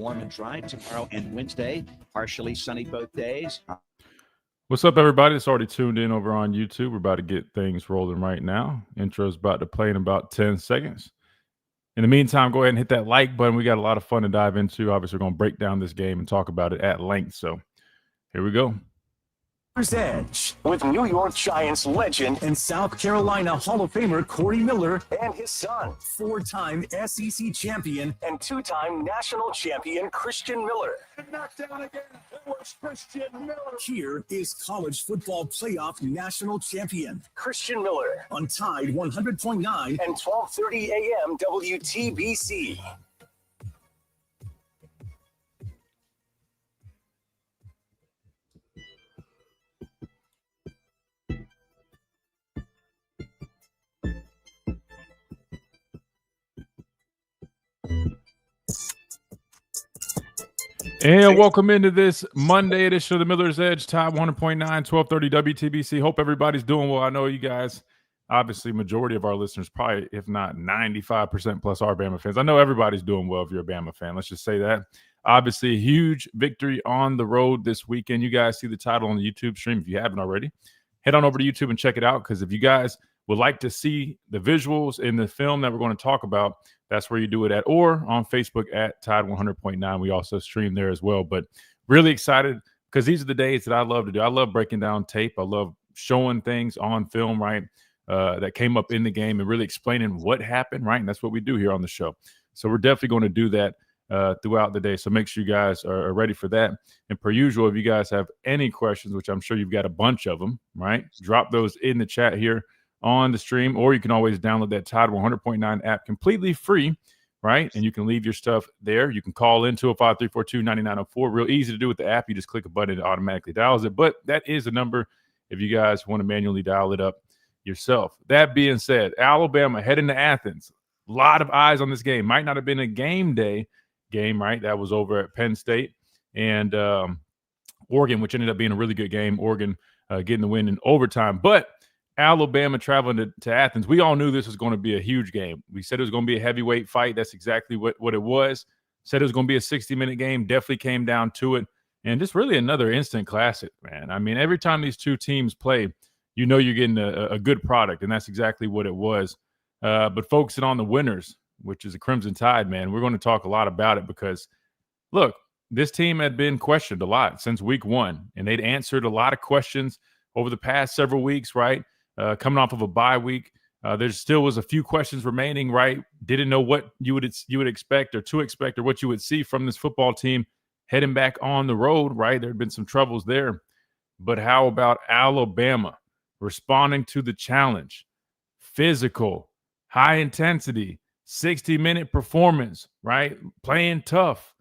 warm and dry. Tomorrow and Wednesday, partially sunny both days. What's up, everybody? It's already tuned in over on YouTube. We're about to get things rolling right now. Intro's about to play in about 10 seconds. In the meantime, go ahead and hit that like button. We got a lot of fun to dive into. Obviously, we're going to break down this game and talk about it at length. So here we go. Edge with New York Giants legend and South Carolina Hall of Famer Corey Miller and his son, four-time SEC champion and two-time national champion Christian Miller. Knocked down again. It was Christian Miller. Here is college football playoff national champion Christian Miller on Tide 100.9 and 12:30 a.m. WTBC. And welcome into this Monday edition of the Miller's Edge, Tide 100.9, 1230 WTBC. Hope everybody's doing well. I know you guys, obviously, majority of our listeners, probably, if not 95% plus, are Bama fans. I know everybody's doing well if you're a Bama fan. Let's just say that. Obviously, a huge victory on the road this weekend. You guys see the title on the YouTube stream if you haven't already. Head on over to YouTube and check it out, because if you guys would like to see the visuals in the film that we're going to talk about, that's where you do it at, or on Facebook at Tide 100.9. We also stream there as well. But really excited, because these are the days that I love to do. I love breaking down tape. I love showing things on film, right, that came up in the game and really explaining what happened, right? And that's what we do here on the show. So we're definitely going to do that throughout the day. So make sure you guys are ready for that. And per usual, if you guys have any questions, which I'm sure you've got a bunch of them, right, drop those in the chat here on the stream, or you can always download that Tide 100.9 app completely free, right? And you can leave your stuff there. You can call in 205-342-9904. Real easy to do with the app. You just click a button, it automatically dials it. But that is the number if you guys want to manually dial it up yourself. That being said, Alabama heading to Athens. A lot of eyes on this game. Might not have been a game day game, right? That was over at Penn State and Oregon, which ended up being a really good game. Oregon getting the win in overtime. But Alabama traveling to Athens. We all knew this was going to be a huge game. We said it was going to be a heavyweight fight. That's exactly what it was. Said it was going to be a 60-minute game. Definitely came down to it. And just really another instant classic, man. I mean, every time these two teams play, you know you're getting a good product, and that's exactly what it was. But focusing on the winners, which is the Crimson Tide, man, we're going to talk a lot about it because, look, this team had been questioned a lot since week one, and they'd answered a lot of questions over the past several weeks, right? Coming off of a bye week, there still was a few questions remaining, right? Didn't know what you would expect or to expect or what you would see from this football team heading back on the road, right? There had been some troubles there. But how about Alabama responding to the challenge? Physical, high intensity, 60-minute performance, right? Playing tough.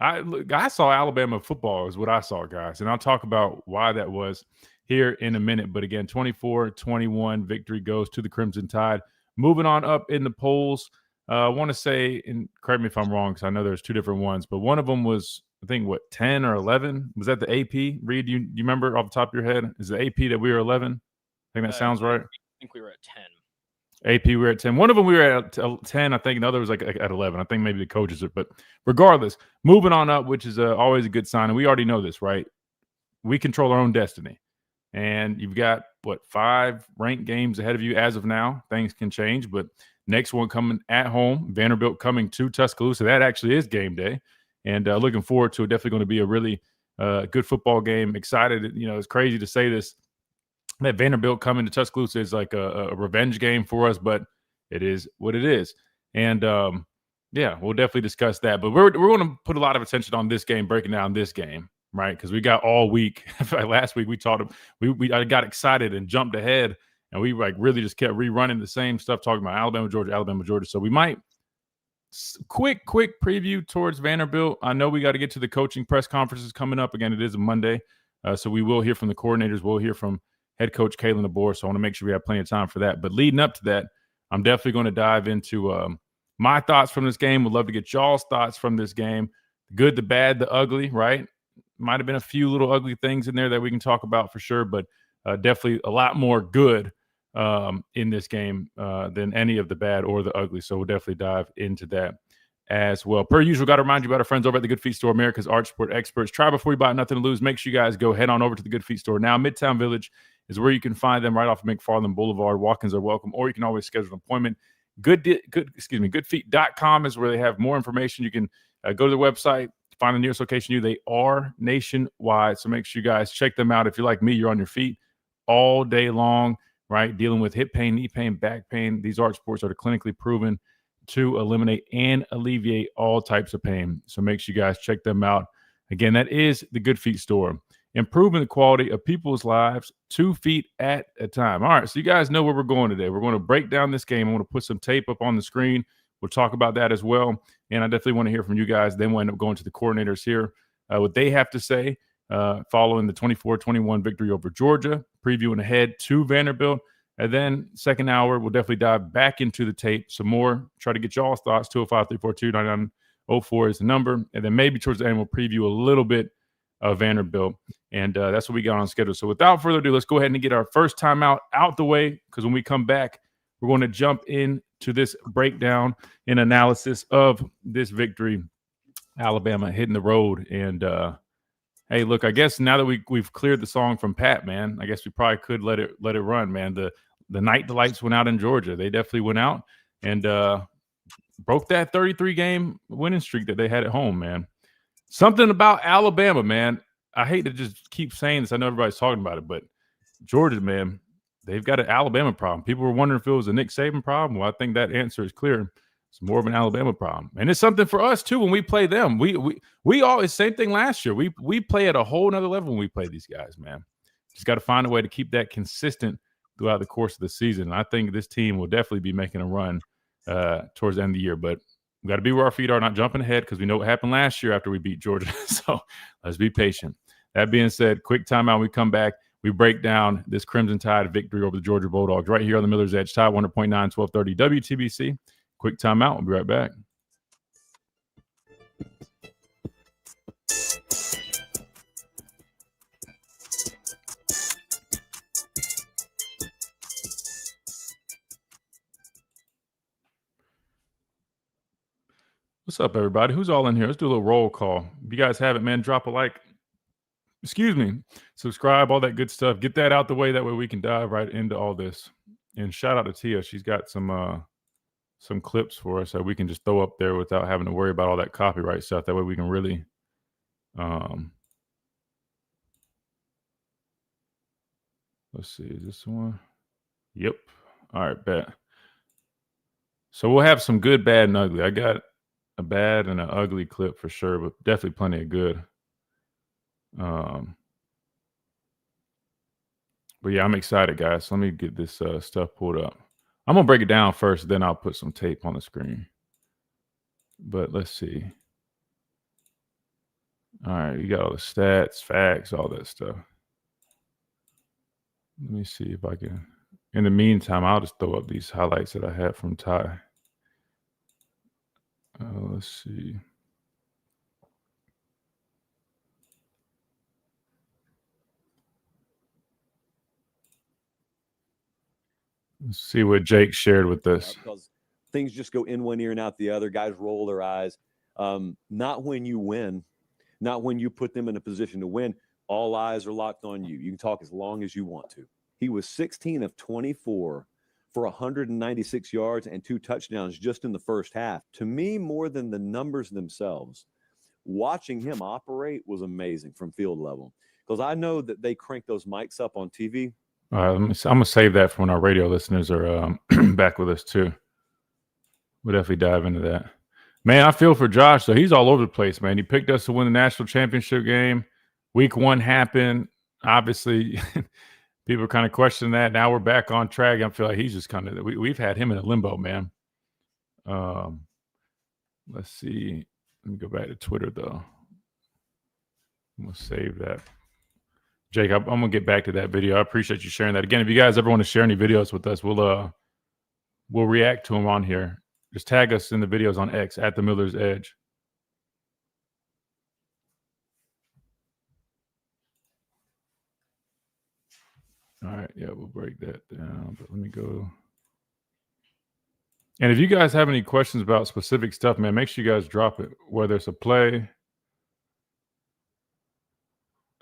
I saw Alabama football is what I saw, guys. And I'll talk about why that was here in a minute. But again, 24-21 victory goes to the Crimson Tide. Moving on up in the polls, I want to say, and correct me if I'm wrong, because I know there's two different ones, but one of them was, I think, 10 or 11? Was that the AP? Reed, you remember off the top of your head? Is the AP that we were 11? I think that sounds right. I think we were at 10. AP, we were at 10. One of them we were at 10, I think. Another was like at 11. I think maybe the coaches are. But regardless, moving on up, which is always a good sign. And we already know this, right? We control our own destiny. And you've got, 5 ranked games ahead of you as of now. Things can change, but next one coming at home, Vanderbilt coming to Tuscaloosa. That actually is game day. And looking forward to it. Definitely going to be a really good football game. Excited. You know, it's crazy to say this, that Vanderbilt coming to Tuscaloosa is like a revenge game for us, but it is what it is. And, yeah, we'll definitely discuss that. But we're going to put a lot of attention on this game, breaking down this game. Right, because we got all week. Last week I got excited and jumped ahead, and we really just kept rerunning the same stuff, talking about Alabama, Georgia. So we might quick preview towards Vanderbilt. I know we got to get to the coaching press conferences coming up. Again, it is a Monday, so we will hear from the coordinators. We'll hear from head coach Kalen DeBoer. So I want to make sure we have plenty of time for that. But leading up to that, I'm definitely going to dive into my thoughts from this game. Would love to get y'all's thoughts from this game. The good, the bad, the ugly. Right. Might have been a few little ugly things in there that we can talk about for sure, but definitely a lot more good in this game than any of the bad or the ugly. So we'll definitely dive into that as well. Per usual, got to remind you about our friends over at the Good Feet Store, America's Arch Sport experts. Try before you buy, nothing to lose. Make sure you guys go head on over to the Good Feet Store now. Midtown Village is where you can find them right off of McFarland Boulevard. Walk-ins are welcome, or you can always schedule an appointment. Goodfeet.com is where they have more information. You can go to the website, find the nearest location. They are nationwide, so make sure you guys check them out. If you're like me, you're on your feet all day long, right? Dealing with hip pain, knee pain, back pain. These Arch Sports are clinically proven to eliminate and alleviate all types of pain. So make sure you guys check them out. Again, that is the Good Feet Store. Improving the quality of people's lives 2 feet at a time. All right, so you guys know where we're going today. We're going to break down this game. I'm going to put some tape up on the screen. We'll talk about that as well. And I definitely want to hear from you guys. Then we'll end up going to the coordinators here, what they have to say following the 24-21 victory over Georgia, previewing ahead to Vanderbilt. And then second hour, we'll definitely dive back into the tape some more, try to get y'all's thoughts. 205-342-9904 is the number. And then maybe towards the end, we'll preview a little bit of Vanderbilt. And that's what we got on schedule. So without further ado, let's go ahead and get our first timeout out the way, because when we come back, we're going to jump into this breakdown and analysis of this victory. Alabama hitting the road. And hey, look, I guess now that we've cleared the song from Pat, man, I guess we probably could let it run, man. The night delights went out in Georgia. They definitely went out and broke that 33-game winning streak that they had at home, man. Something about Alabama, man. I hate to just keep saying this. I know everybody's talking about it, but Georgia, man, they've got an Alabama problem. People were wondering if it was a Nick Saban problem. Well, I think that answer is clear. It's more of an Alabama problem. And it's something for us, too, when we play them. We always, same thing last year. We play at a whole nother level when we play these guys, man. Just got to find a way to keep that consistent throughout the course of the season. And I think this team will definitely be making a run towards the end of the year. But we got to be where our feet are, not jumping ahead, because we know what happened last year after we beat Georgia. So let's be patient. That being said, quick timeout. We come back. We break down this Crimson Tide victory over the Georgia Bulldogs right here on the Miller's Edge. Tide 100.9, 1230 WTBC. Quick timeout. We'll be right back. What's up, everybody? Who's all in here? Let's do a little roll call. If you guys have it, man, drop a like. Excuse me. Subscribe, all that good stuff. Get that out the way. That way we can dive right into all this. And shout out to Tia. She's got some clips for us that we can just throw up there without having to worry about all that copyright stuff. That way we can really let's see, is this one? Yep. All right, bet. So we'll have some good, bad, and ugly. I got a bad and an ugly clip for sure, but definitely plenty of good. But yeah, I'm excited, guys. So let me get this stuff pulled up. I'm gonna break it down first, then I'll put some tape on the screen. But let's see. All right, you got all the stats, facts, all that stuff. Let me see if I can. In the meantime, I'll just throw up these highlights that I had from Ty. Let's see. Let's see what Jake shared with us. Because things just go in one ear and out the other. Guys roll their eyes. Not when you win, not when you put them in a position to win. All eyes are locked on you. You can talk as long as you want to. He was 16 of 24 for 196 yards and 2 touchdowns just in the first half. To me, more than the numbers themselves, watching him operate was amazing from field level. Because I know that they crank those mics up on TV. I'm going to save that for when our radio listeners are back with us, too. We'll definitely dive into that. Man, I feel for Josh. So he's all over the place, man. He picked us to win the national championship game. Week 1 happened. Obviously, people are kind of questioning that. Now we're back on track. I feel like he's just kind of – we've had him in a limbo, man. Let's see. Let me go back to Twitter, though. I'm going to save that. Jake, I'm going to get back to that video. I appreciate you sharing that. Again, if you guys ever want to share any videos with us, we'll react to them on here. Just tag us in the videos on X at the Miller's Edge. All right, yeah, we'll break that down. But let me go. And if you guys have any questions about specific stuff, man, make sure you guys drop it, whether it's a play,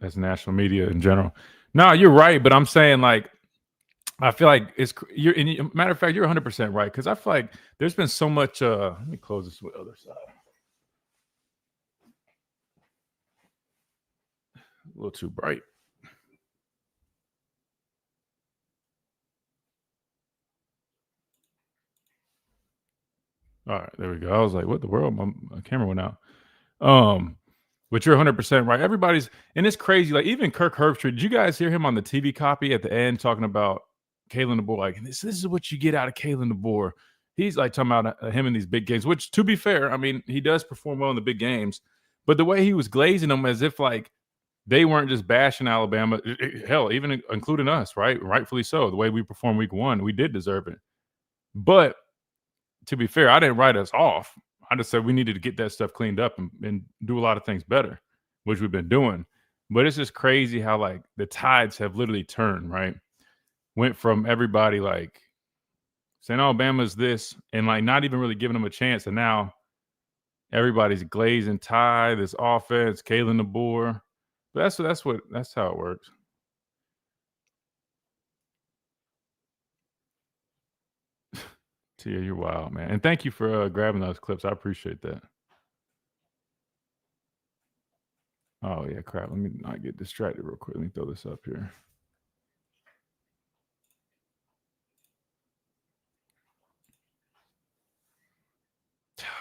as national media in general. No, you're right, but I'm saying, like, I feel like matter of fact, you're 100% right, because I feel like there's been so much. Let me close this with the other side. A little too bright. All right, there we go. I was like, what the world? My camera went out. But you're 100% right. Everybody's, and it's crazy. Like, even Kirk Herbstreit, did you guys hear him on the TV copy at the end talking about Kalen DeBoer? Like, this is what you get out of Kalen DeBoer. He's like talking about him in these big games, which, to be fair, I mean, he does perform well in the big games. But the way he was glazing them as if like they weren't just bashing Alabama, hell, even including us, right? Rightfully so. The way we performed week 1, we did deserve it. But to be fair, I didn't write us off. I just said we needed to get that stuff cleaned up and do a lot of things better, which we've been doing. But it's just crazy how, like, the tides have literally turned, right? Went from everybody, like, saying Alabama's this and, like, not even really giving them a chance. And now everybody's glazing tie, this offense, Kalen DeBoer. But that's how it works. Tia, you're wild, man. And thank you for grabbing those clips. I appreciate that. Oh, yeah, crap. Let me not get distracted real quick. Let me throw this up here.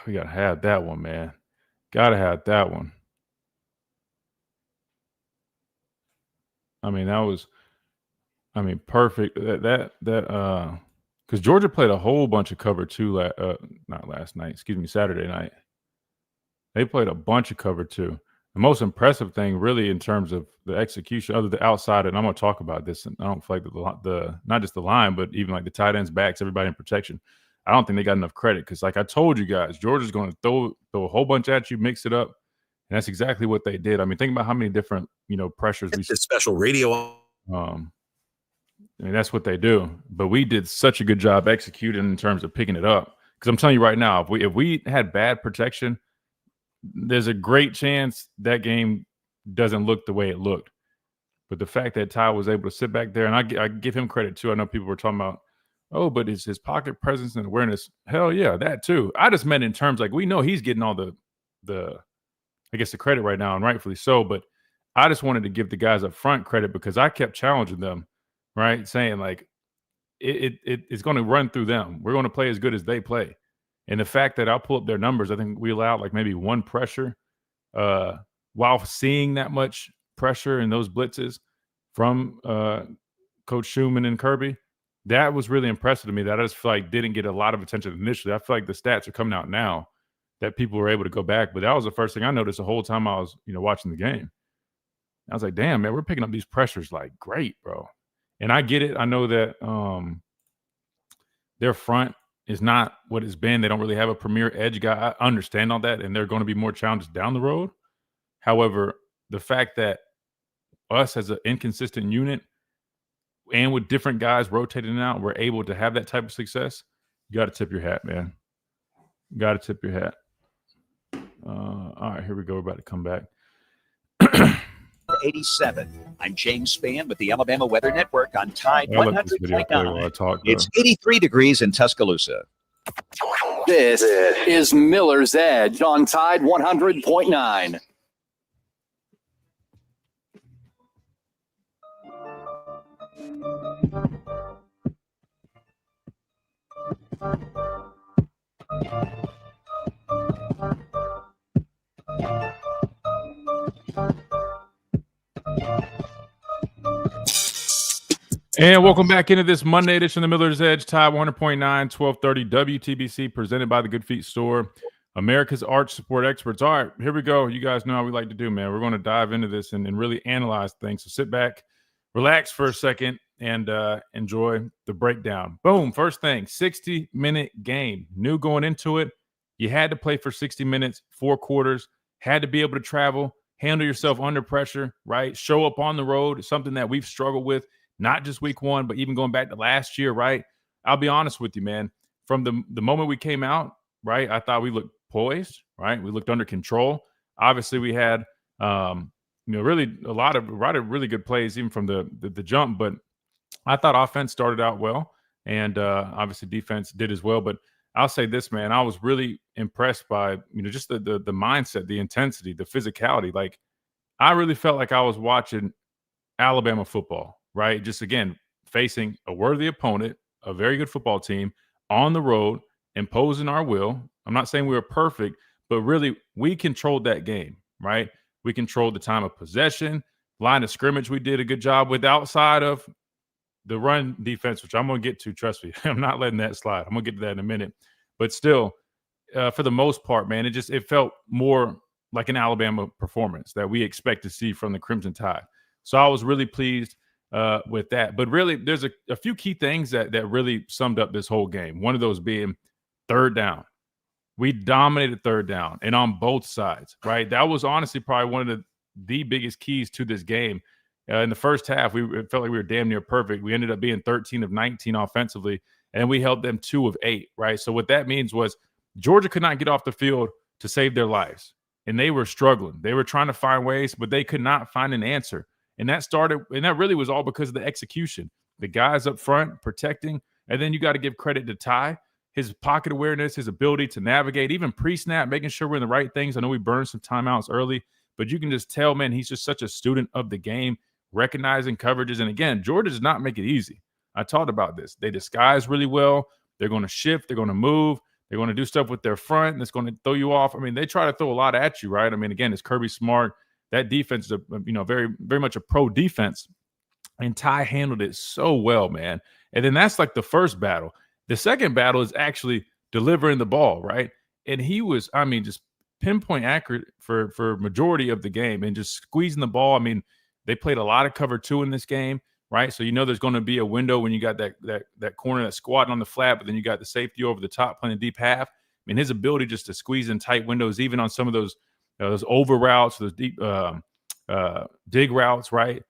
We got to have that one, man. Got to have that one. I mean, that was, perfect. Because Georgia played a whole bunch of cover 2, not last night, Saturday night. They played a bunch of cover 2. The most impressive thing, really, in terms of the execution, other than outside, and I'm going to talk about this, and I don't feel like the not just the line, but even like the tight ends, backs, everybody in protection, I don't think they got enough credit because, like I told you guys, Georgia's going to throw a whole bunch at you, mix it up, and that's exactly what they did. I mean, think about how many different, pressures we. It's special radio. I mean, that's what they do. But we did such a good job executing in terms of picking it up. Because I'm telling you right now, if we had bad protection, there's a great chance that game doesn't look the way it looked. But the fact that Ty was able to sit back there, and I give him credit too. I know people were talking about, oh, but it's his pocket presence and awareness. Hell yeah, that too. I just meant in terms like we know he's getting all the I guess the credit right now, and rightfully so. But I just wanted to give the guys up front credit because I kept challenging them, right? Saying like it's going to run through them. We're going to play as good as they play. And the fact that I'll pull up their numbers, I think we allowed like maybe one pressure while seeing that much pressure and those blitzes from Coach Schumann and Kirby. That was really impressive to me. That I just feel like didn't get a lot of attention initially. I feel like the stats are coming out now that people were able to go back. But that was the first thing I noticed the whole time I was, watching the game. I was like, damn, man, we're picking up these pressures like great, bro. And I get it. I know that their front is not what it's been. They don't really have a premier edge guy. I understand all that, and they're going to be more challenged down the road. However, the fact that us as an inconsistent unit and with different guys rotating out, we're able to have that type of success, you got to tip your hat, man. You got to tip your hat. All right, here we go. We're about to come back. 87. I'm James Spann with the Alabama Weather Network on Tide I'll let this video play while I 100.9. talk, It's 83 degrees in Tuscaloosa. This is Miller's Edge on Tide 100.9. And welcome back into this Monday edition of the Miller's Edge, Tide 100.9, 1230 WTBC, presented by the Good Feet Store, America's arch support experts. All right, here we go. You guys know how we like to do, man. We're going to dive into this and really analyze things. So sit back, relax for a second, and enjoy the breakdown. Boom. First thing, 60-minute game. Knew going into it, you had to play for 60 minutes, 4 quarters, had to be able to travel, handle yourself under pressure, right? Show up on the road, something that we've struggled with. Not just week 1, but even going back to last year, right? I'll be honest with you, man. from the moment we came out, right, I thought we looked poised, right? We looked under control. Obviously, we had really a lot of really good plays even from the jump, but I thought offense started out well, and obviously defense did as well. But I'll say this, man, I was really impressed by just the mindset, the intensity, the physicality. Like I really felt like I was watching Alabama football, right? Just again facing a worthy opponent, a very good football team on the road, imposing our will. I'm not saying we were perfect, but really we controlled that game, right? We controlled the time of possession, line of scrimmage. We did a good job with outside of the run defense, which I'm going to get to. Trust me, I'm not letting that slide. I'm going to get to that in a minute. But still, for the most part, man, it felt more like an Alabama performance that we expect to see from the Crimson Tide. So I was really pleased with that. But really, there's a few key things that really summed up this whole game. One of those being third down. We dominated third down, and on both sides, right? That was honestly probably one of the biggest keys to this game. In the first half, it felt like we were damn near perfect. We ended up being 13 of 19 offensively, and we held them 2 of 8, right? So what that means was Georgia could not get off the field to save their lives, and they were struggling. They were trying to find ways, but they could not find an answer. And that really was all because of the execution. The guys up front protecting, and then you got to give credit to Ty. His pocket awareness, his ability to navigate, even pre-snap, making sure we're in the right things. I know we burned some timeouts early, but you can just tell, man, he's just such a student of the game, recognizing coverages. And again, Georgia does not make it easy. I talked about this. They disguise really well. They're going to shift. They're going to move. They're going to do stuff with their front, and it's going to throw you off. I mean, they try to throw a lot at you, right? I mean, again, it's Kirby Smart. That defense is, very, very much a pro defense. And Ty handled it so well, man. And then that's like the first battle. The second battle is actually delivering the ball, right? And he was, just pinpoint accurate for majority of the game and just squeezing the ball. I mean, they played a lot of cover 2 in this game, right? So there's going to be a window when you got that corner that's squatting on the flat, but then you got the safety over the top playing deep half. I mean, his ability just to squeeze in tight windows, even on some of those over routes, those deep dig routes, right?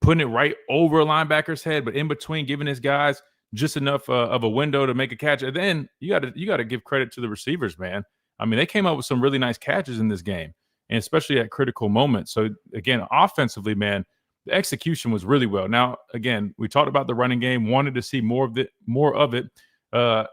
Putting it right over a linebacker's head, but in between, giving his guys just enough of a window to make a catch. And then you got to give credit to the receivers, man. I mean, they came up with some really nice catches in this game, and especially at critical moments. So again, offensively, man, the execution was really well. Now, again, we talked about the running game, wanted to see more of it. And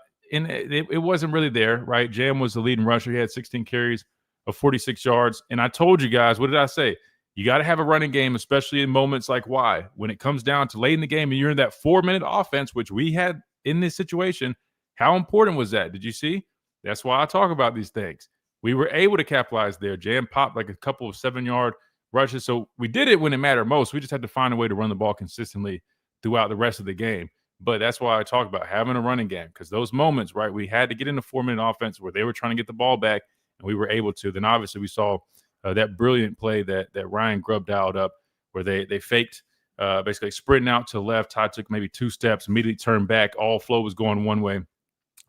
it wasn't really there, right? Jam was the leading rusher. He had 16 carries of 46 yards. And I told you guys, what did I say? You got to have a running game, especially in moments like why. When it comes down to late in the game and you're in that 4-minute offense, which we had in this situation, how important was that? Did you see? That's why I talk about these things. We were able to capitalize there. Jam popped like a couple of 7-yard rushes. So we did it when it mattered most. We just had to find a way to run the ball consistently throughout the rest of the game. But that's why I talk about having a running game, because those moments, right, we had to get in a 4-minute offense where they were trying to get the ball back, and we were able to. Then obviously we saw that brilliant play that Ryan Grubb dialed up where they faked basically sprinting out to the left. Ty took maybe 2 steps, immediately turned back. All flow was going one way.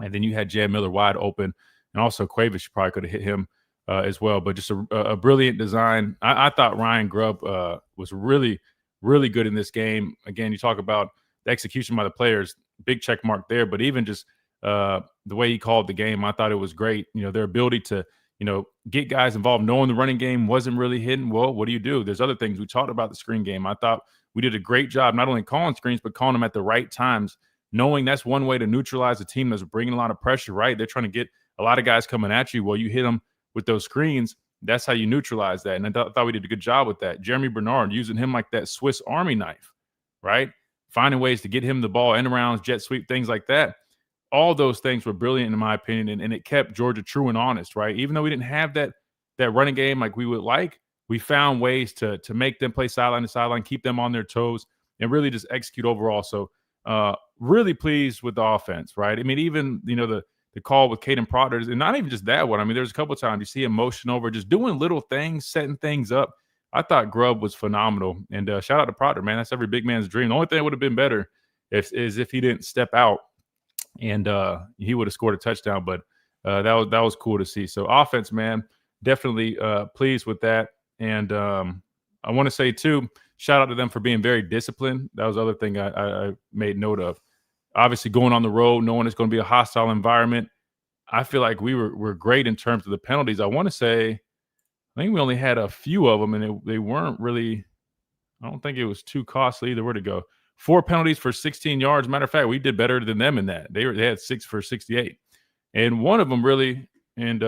And then you had Jam Miller wide open. And also Quavish probably could have hit him as well. But just a brilliant design. I thought Ryan Grubb was really, really good in this game. Again, you talk about the execution by the players, big check mark there. But even just the way he called the game, I thought it was great. Their ability to get guys involved, knowing the running game wasn't really hitting. Well, what do? There's other things. We talked about the screen game. I thought we did a great job not only calling screens, but calling them at the right times, knowing that's one way to neutralize a team that's bringing a lot of pressure, right? They're trying to get a lot of guys coming at you. Well, you hit them with those screens. That's how you neutralize that. And I thought we did a good job with that. Jeremy Bernard, using him like that Swiss Army knife, right? Finding ways to get him the ball, end arounds, jet sweep, things like that. All those things were brilliant in my opinion, and it kept Georgia true and honest, right? Even though we didn't have that running game like we would like, we found ways to make them play sideline to sideline, keep them on their toes, and really just execute overall. So really pleased with the offense, right? I mean, even, the call with Caden Proctor, and not even just that one. I mean, there's a couple of times you see him motion over, just doing little things, setting things up. I thought Grubb was phenomenal. And shout out to Proctor, man. That's every big man's dream. The only thing that would have been better is if he didn't step out and he would have scored a touchdown. But that was cool to see. So offense, man, definitely pleased with that. And I want to say, too, shout out to them for being very disciplined. That was the other thing I made note of. obviously going on the road, knowing it's going to be a hostile environment. I feel like we're great in terms of the penalties. I want to say, I think we only had a few of them, and they weren't really. I don't think it was too costly either. Where to go? 4 penalties for 16 yards. Matter of fact, we did better than them in that. They had 6 for 68, and one of them really. And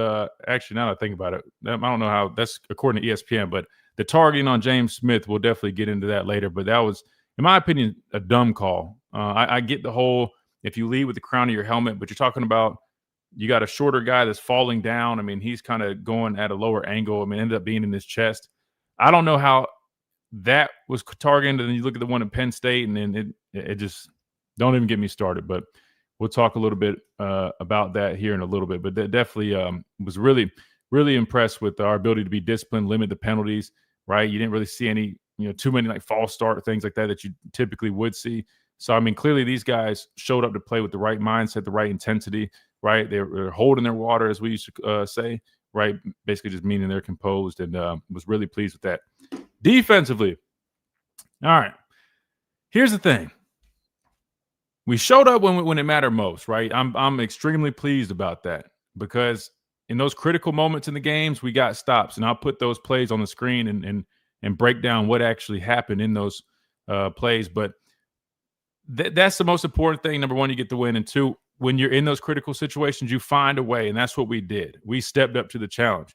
actually, now that I think about it, I don't know how that's according to ESPN, but the targeting on James Smith, we'll definitely get into that later. But that was, in my opinion, a dumb call. I get the whole if you lead with the crown of your helmet, but you're talking about you got a shorter guy that's falling down. I mean, he's kind of going at a lower angle. I mean, ended up being in his chest. I don't know how that was targeted. And then you look at the one at Penn State, and then it just don't even get me started. But we'll talk a little bit about that here in a little bit. But that definitely was really, really impressed with our ability to be disciplined, limit the penalties, right? You didn't really see any, too many like false start, things like that you typically would see. So, I mean, clearly these guys showed up to play with the right mindset, the right intensity, right? They're holding their water, as we used to say, right? Basically just meaning they're composed, and was really pleased with that. Defensively, all right, here's the thing. We showed up when it mattered most, right? I'm extremely pleased about that because in those critical moments in the games, we got stops, and I'll put those plays on the screen and break down what actually happened in those plays. But that's the most important thing. Number one, you get the win, and two, when you're in those critical situations, you find a way, and that's what we did. We stepped up to the challenge.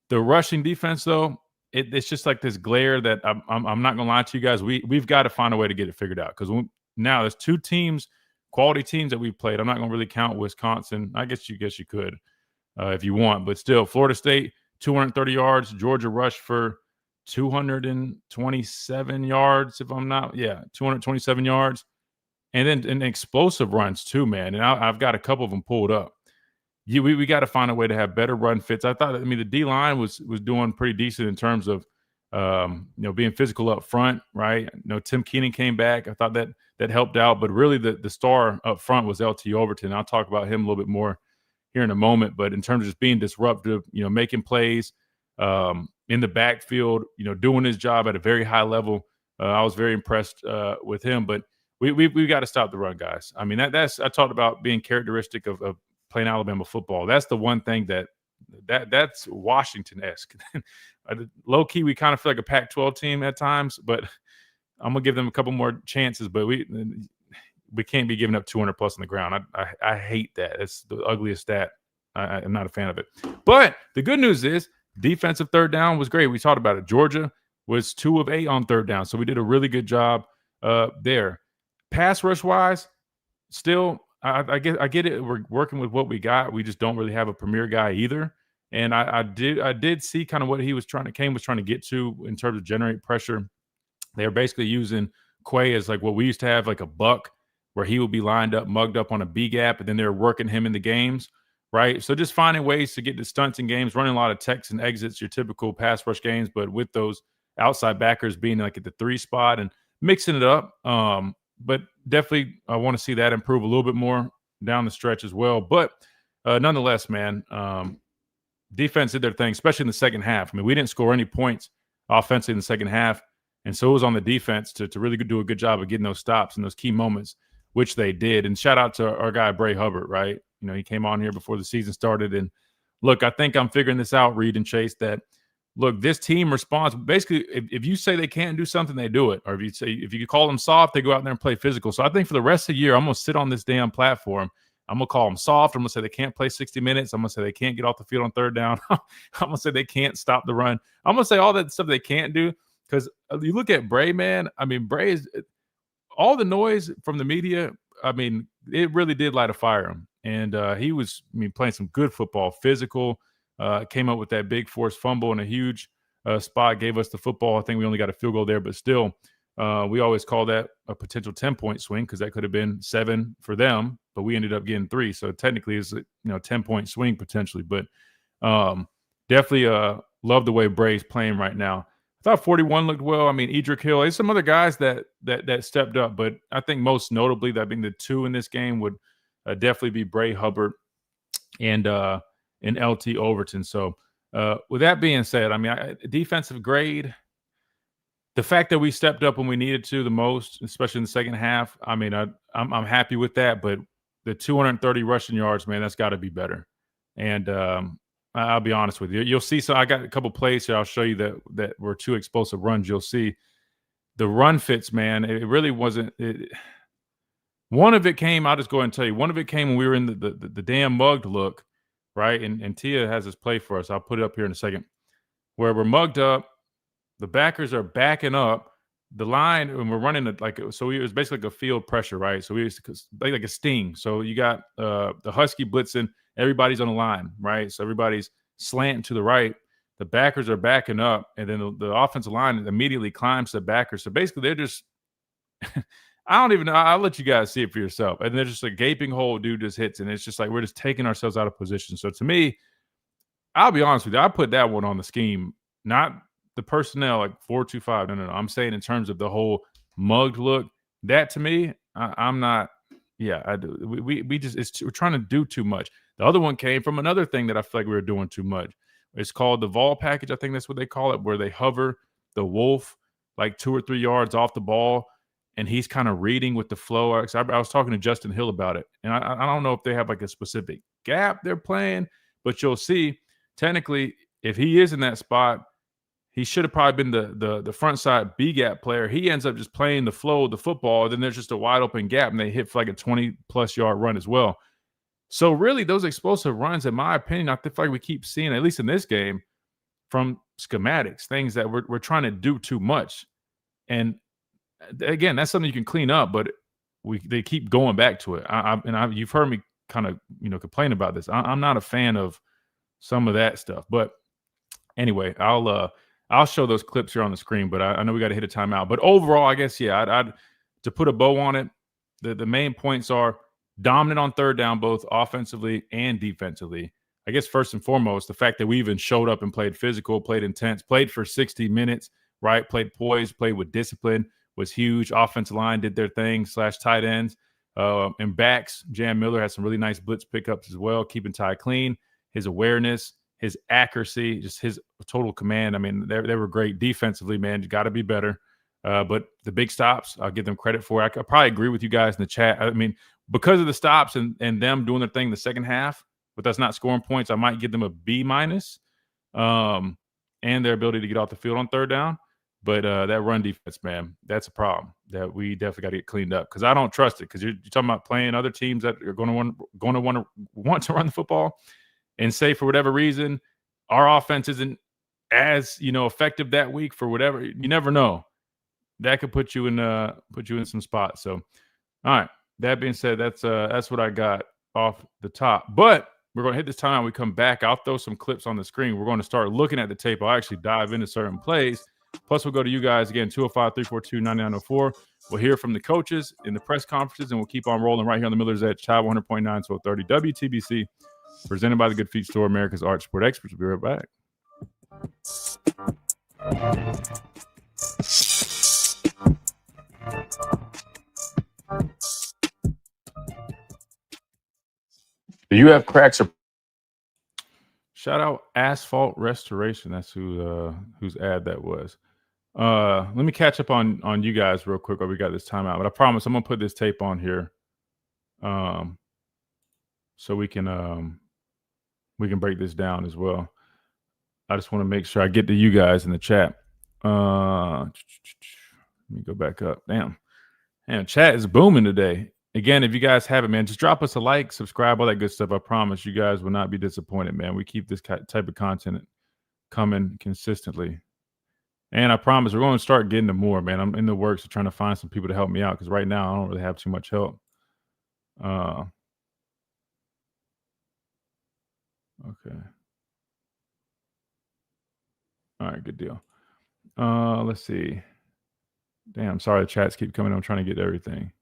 The rushing defense, though, it's just like this glare that I'm not gonna lie to you guys. We've got to find a way to get it figured out because now there's 2 teams, quality teams that we've played. I'm not going to really count Wisconsin. I guess you could if you want. But still, Florida State, 230 yards. Georgia rushed for 227 yards, if I'm not. Yeah, 227 yards. And then explosive runs too, man. And I've got a couple of them pulled up. We got to find a way to have better run fits. I thought, the D-line was doing pretty decent in terms of being physical up front, right? Tim Keenan came back. I thought that helped out, but really the star up front was LT Overton. I'll talk about him a little bit more here in a moment, but in terms of just being disruptive, making plays in the backfield, doing his job at a very high level. I was very impressed with him, but we got to stop the run, guys. I mean, that's I talked about being characteristic of playing Alabama football. That's the one thing that's Washington-esque. Low key, we kind of feel like a Pac-12 team at times, but I'm gonna give them a couple more chances. But we can't be giving up 200 plus on the ground. I hate that. It's the ugliest stat. I'm not a fan of it. But the good news is defensive third down was great. We talked about it. Georgia was 2 of 8 on third down, so we did a really good job there. Pass rush wise, still. I get it. We're working with what we got. We just don't really have a premier guy either. And I did see kind of what he was trying to get to in terms of generate pressure. They're basically using Quay as like what we used to have, like a buck, where he would be lined up, mugged up on a B gap, and then they're working him in the games, right? So just finding ways to get the stunts in games, running a lot of techs and exits, your typical pass rush games, but with those outside backers being like at the 3 spot and mixing it up. But definitely I want to see that improve a little bit more down the stretch as well. But nonetheless, man, defense did their thing, especially in the second half. I mean, we didn't score any points offensively in the second half. And so it was on the defense to really do a good job of getting those stops in those key moments, which they did. And shout out to our guy, Bray Hubbard, right? He came on here before the season started. And look, I think I'm figuring this out, Reed and Chase, that look, this team responds. Basically, if you say they can't do something, they do it. Or if you call them soft, they go out there and play physical. So I think for the rest of the year, I'm going to sit on this damn platform. I'm going to call them soft. I'm going to say they can't play 60 minutes. I'm going to say they can't get off the field on third down. I'm going to say they can't stop the run. I'm going to say all that stuff they can't do. Because you look at Bray, man. I mean, Bray is all the noise from the media. I mean, it really did light a fire him. And he was, playing some good football, physical. Came up with that big forced fumble and a huge spot, gave us the football. I think we only got a field goal there, but still, we always call that a potential 10-point swing because that could have been 7 for them, but we ended up getting 3. So technically, it's a 10-point swing potentially. But definitely love the way Bray's playing right now. I thought 41 looked well. I mean, Edric Hill. There's some other guys that stepped up, but I think most notably that being the 2 in this game would definitely be Bray Hubbard and LT Overton. So with that being said, defensive grade, the fact that we stepped up when we needed to the most, especially in the second half, I mean, I'm happy with that. But the 230 rushing yards, man, that's got to be better. And I'll be honest with you. You'll see. So I got a couple plays here. I'll show you that were 2 explosive runs. You'll see the run fits, man. It really wasn't. One of it came. I'll just go ahead and tell you. One of it came when we were in the damn mugged look, right? And Tia has this play for us. I'll put it up here in a second. Where we're mugged up, the backers are backing up. The line, and we're running it it was basically like a field pressure, right? So we used to like a sting. So you got the Husky blitzing, everybody's on the line, right? So everybody's slanting to the right. The backers are backing up, and then the offensive line immediately climbs to the backers. So basically, they're just I don't even know. I'll let you guys see it for yourself. And they're just a gaping hole, dude just hits, and it's just like we're just taking ourselves out of position. So to me, I'll be honest with you, I put that one on the scheme, not the personnel, like 4-2-5. No. I'm saying in terms of the whole mugged look, that to me, I'm not. Yeah, I do. We just we're trying to do too much. The other one came from another thing that I feel like we were doing too much. It's called the Vol package. I think that's what they call it, where they hover the wolf like 2 or 3 yards off the ball, and he's kind of reading with the flow. I was talking to Justin Hill about it, and I don't know if they have like a specific gap they're playing, but you'll see. Technically, if he is in that spot, he should have probably been the front side B gap player. He ends up just playing the flow of the football. Then there's just a wide open gap, and they hit for like a 20+ yard run as well. So really, those explosive runs, in my opinion, I feel like we keep seeing, at least in this game, from schematics, things that we're trying to do too much. And again, that's something you can clean up, but they keep going back to it. You've heard me kind of complain about this. I'm not a fan of some of that stuff, but anyway, I'll show those clips here on the screen. But I know we got to hit a timeout. But overall, I guess I'd to put a bow on it. The main points are dominant on third down, both offensively and defensively. I guess first and foremost, the fact that we even showed up and played physical, played intense, played for 60 minutes, right? Played poised, played with discipline was huge. Offensive line did their thing / tight ends and backs. Jan Miller had some really nice blitz pickups as well, keeping Ty clean. His awareness, his accuracy, just his total command. I mean, they were great defensively, man. You got to be better. But the big stops, I'll give them credit for. I could probably agree with you guys in the chat. I mean, because of the stops and them doing their thing in the second half, but that's not scoring points, I might give them a B-. And their ability to get off the field on third down. But that run defense, man, that's a problem that we definitely got to get cleaned up, because I don't trust it. Because you're talking about playing other teams that are going to want to run the football, and say for whatever reason our offense isn't as effective that week for whatever. You never know. That could put you in some spots. So, all right. That being said, that's what I got off the top. But we're going to hit this time. We come back. I'll throw some clips on the screen. We're going to start looking at the tape. I'll actually dive into certain plays. Plus, we'll go to you guys again, 205-342-9904. We'll hear from the coaches in the press conferences, and we'll keep on rolling right here on the Miller's Edge, Chai 100.9, 1230 WTBC, presented by the Good Feet Store, America's Arch Sport Experts. We'll be right back. Do you have cracks or shout out Asphalt Restoration? That's whose ad that was. Let me catch up on you guys real quick while we got this timeout. But I promise I'm gonna put this tape on here, so we can break this down as well. I just want to make sure I get to you guys in the chat. Let me go back up. Damn, chat is booming today. Again, if you guys haven't, man, just drop us a like, subscribe, all that good stuff. I promise you guys will not be disappointed, man. We keep this type of content coming consistently. And I promise we're going to start getting to more, man. I'm in the works of trying to find some people to help me out, because right now I don't really have too much help. Okay. All right, good deal. Let's see. Damn, sorry the chats keep coming. I'm trying to get everything.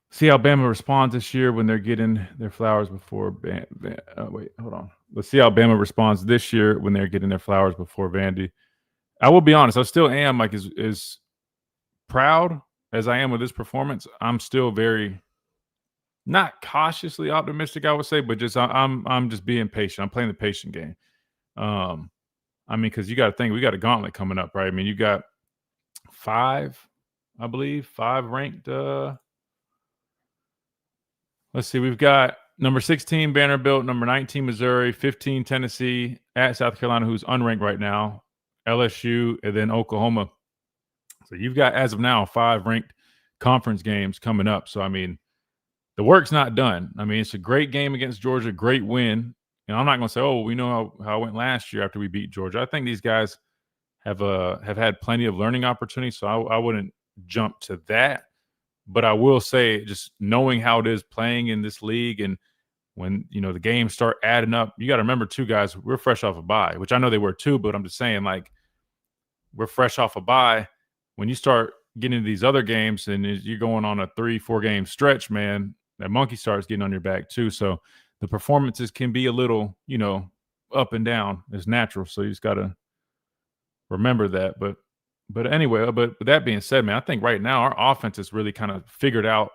See how Bama responds this year when they're getting their flowers before wait, hold on. Let's see how Bama responds this year when they're getting their flowers before Vandy. I will be honest, I still am like as proud as I am with this performance. I'm still very not cautiously optimistic, I would say, but just I'm just being patient. I'm playing the patient game. I mean, because you got to think we got a gauntlet coming up, right? I mean, you got 5 ranked. Let's see, we've got number 16 Vanderbilt, number 19 Missouri, 15 Tennessee, at South Carolina, who's unranked right now, LSU, and then Oklahoma. So you've got, as of now, 5 ranked conference games coming up. So I mean, the work's not done. I mean, it's a great game against Georgia, great win. And I'm not going to say, oh, we know how it went last year after we beat Georgia. I think these guys have had plenty of learning opportunities, so I wouldn't jump to that. But I will say, just knowing how it is playing in this league, and when the games start adding up, you got to remember too, guys, we're fresh off a bye, which I know they were too, but I'm just saying, like, we're fresh off a bye. When you start getting into these other games and you're going on a 3-4 game stretch, man, that monkey starts getting on your back too. So the performances can be a little, up and down. It's natural. So you just got to remember that. But anyway, but with that being said, man, I think right now our offense has really kind of figured out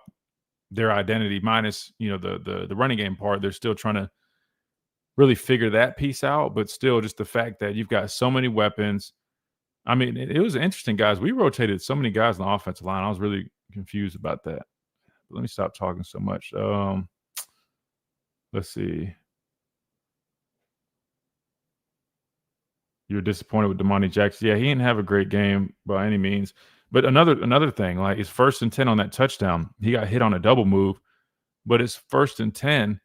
their identity, minus, the running game part. They're still trying to really figure that piece out, but still just the fact that you've got so many weapons. I mean, it was interesting, guys. We rotated so many guys on the offensive line. I was really confused about that. Let me stop talking so much. Let's see. You're disappointed with Damani Jackson. Yeah, he didn't have a great game by any means. But another thing, like, it's 1st and 10 on that touchdown. He got hit on a double move, but it's 1st and 10.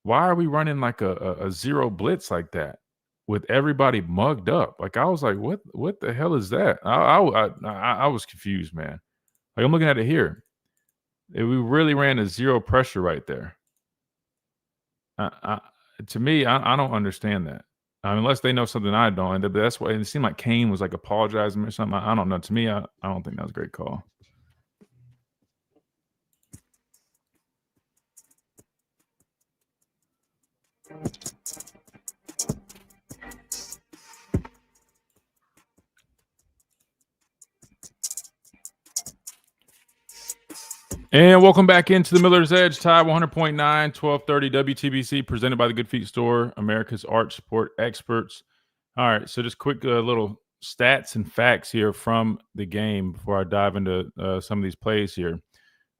Why are we running like a zero blitz like that with everybody mugged up? Like, I was like, what the hell is that? I was confused, man. Like, I'm looking at it here. We really ran a zero pressure right there. To me, I don't understand that. Unless they know something I don't. And that's why it seemed like Kane was like apologizing or something. I don't know. To me, I don't think that was a great call. And welcome back into the Miller's Edge, Tide 100.9, 1230 WTBC, presented by the Good Feet Store, America's arch support experts. All right, so just quick little stats and facts here from the game before I dive into some of these plays here.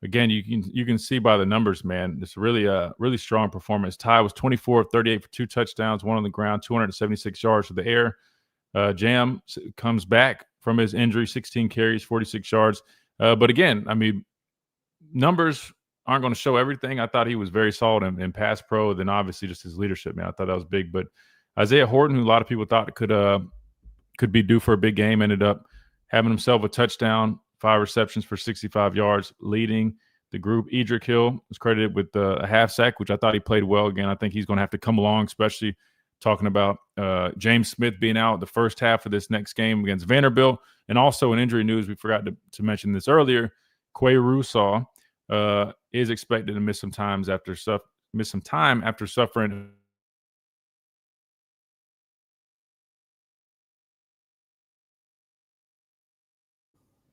Again, you can see by the numbers, man, it's really strong performance. Ty was 24 of 38 for 2 touchdowns, 1 on the ground, 276 yards for the air. Jam comes back from his injury, 16 carries, 46 yards. But again, I mean, numbers aren't going to show everything. I thought he was very solid in pass pro. Then obviously just his leadership, man. I thought that was big. But Isaiah Horton, who a lot of people thought could be due for a big game, ended up having himself a touchdown, 5 receptions for 65 yards, leading the group. Edric Hill was credited with a half sack, which I thought he played well. Again, I think he's going to have to come along, especially talking about James Smith being out the first half of this next game against Vanderbilt. And also in injury news, we forgot to mention this earlier, Quay Russaw is expected to miss some time after suffering.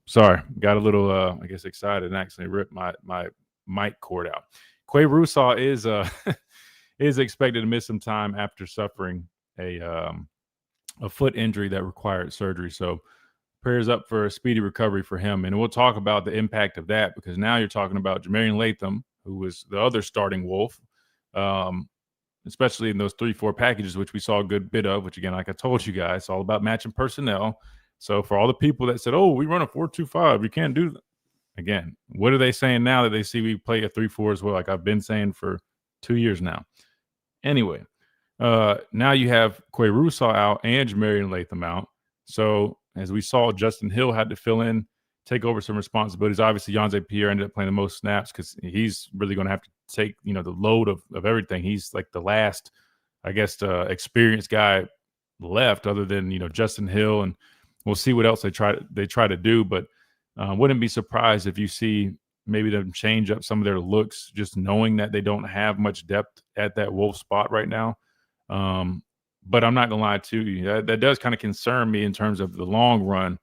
Sorry, got a little I guess excited and accidentally ripped my mic cord out. Quay Russaw is expected to miss some time after suffering a foot injury that required surgery. So prayers up for a speedy recovery for him. And we'll talk about the impact of that, because now you're talking about Jamarian Latham, who was the other starting Wolf, especially in those 3-4 packages, which we saw a good bit of, which, again, like I told you guys, it's all about matching personnel. So for all the people that said, oh, we run a 4-2-5, you can't do that. Again, what are they saying now that they see we play a 3-4 as well? Like I've been saying for 2 years now. Anyway, now you have Quay Russaw out and Jamarian Latham out. So as we saw, Justin Hill had to fill in, take over some responsibilities. Obviously, Yonze Pierre ended up playing the most snaps because he's really going to have to take, the load of everything. He's like the last, I guess, experienced guy left, other than Justin Hill, and we'll see what else they try to do. But wouldn't be surprised if you see maybe them change up some of their looks, just knowing that they don't have much depth at that Wolf spot right now. But I'm not going to lie to you. That does kind of concern me in terms of the long run,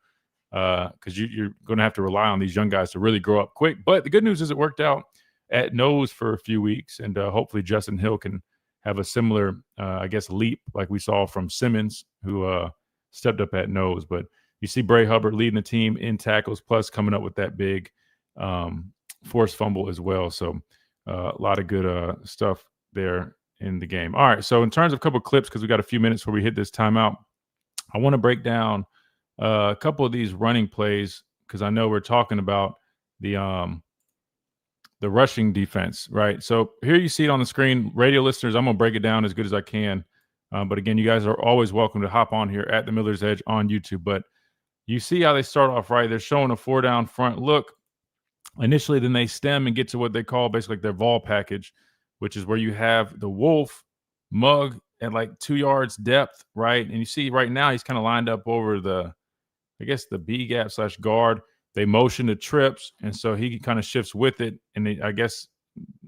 because you're going to have to rely on these young guys to really grow up quick. But the good news is it worked out at nose for a few weeks, and hopefully Justin Hill can have a similar, I guess, leap like we saw from Simmons, who stepped up at nose. But you see Bray Hubbard leading the team in tackles, plus coming up with that big forced fumble as well. So a lot of good stuff there in the game. All right, so in terms of a couple of clips, because we got a few minutes before we hit this timeout, I want to break down a couple of these running plays because I know we're talking about the rushing defense, right? So here you see it on the screen. Radio listeners, I'm going to break it down as good as I can. But again, you guys are always welcome to hop on here at the Miller's Edge on YouTube. But you see how they start off, right? They're showing a 4-down front look initially, then they stem and get to what they call basically like their vol package, which is where you have the wolf mug at like 2 yards depth, right? And you see right now he's kind of lined up over the, I guess, the B gap / guard. They motion to trips, and so he kind of shifts with it. And I guess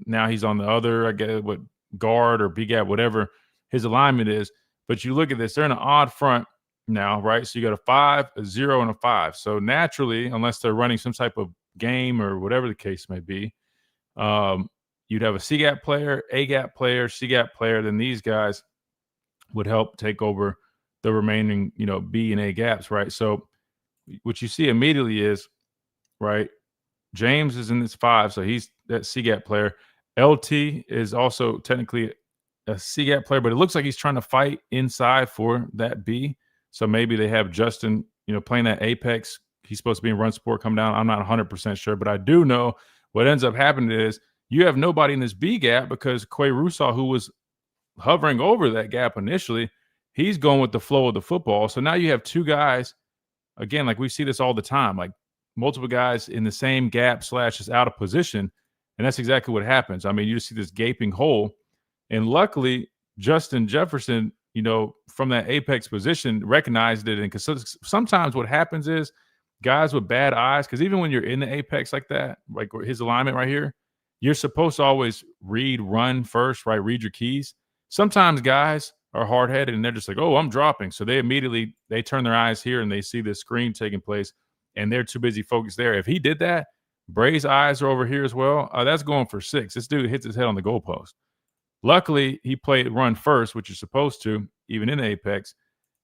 now he's on the other, I guess, what guard or B gap, whatever his alignment is. But you look at this, they're in an odd front now, right? So you got a 5, a 0, and a 5. So naturally, unless they're running some type of game or whatever the case may be, you'd have a C gap player, A gap player, C gap player. Then these guys would help take over the remaining, B and A gaps, right? So what you see immediately is, right, James is in this 5, so he's that C gap player. LT is also technically a C gap player, but it looks like he's trying to fight inside for that B. So maybe they have Justin, playing that apex. He's supposed to be in run support, come down. I'm not 100% sure, but I do know what ends up happening is you have nobody in this B gap because Quay Russaw, who was hovering over that gap initially, he's going with the flow of the football. So now you have two guys, again, like we see this all the time, like multiple guys in the same gap / is out of position. And that's exactly what happens. I mean, you just see this gaping hole. And luckily, Justin Jefferson, from that apex position, recognized it. And because sometimes what happens is guys with bad eyes, because even when you're in the apex like that, like his alignment right here, you're supposed to always read run first, right? Read your keys. Sometimes guys are hard-headed and they're just like, oh, I'm dropping. So they turn their eyes here and they see this screen taking place and they're too busy focused there. If he did that, Bray's eyes are over here as well. That's going for 6. This dude hits his head on the goalpost. Luckily, he played run first, which you're supposed to, even in the apex,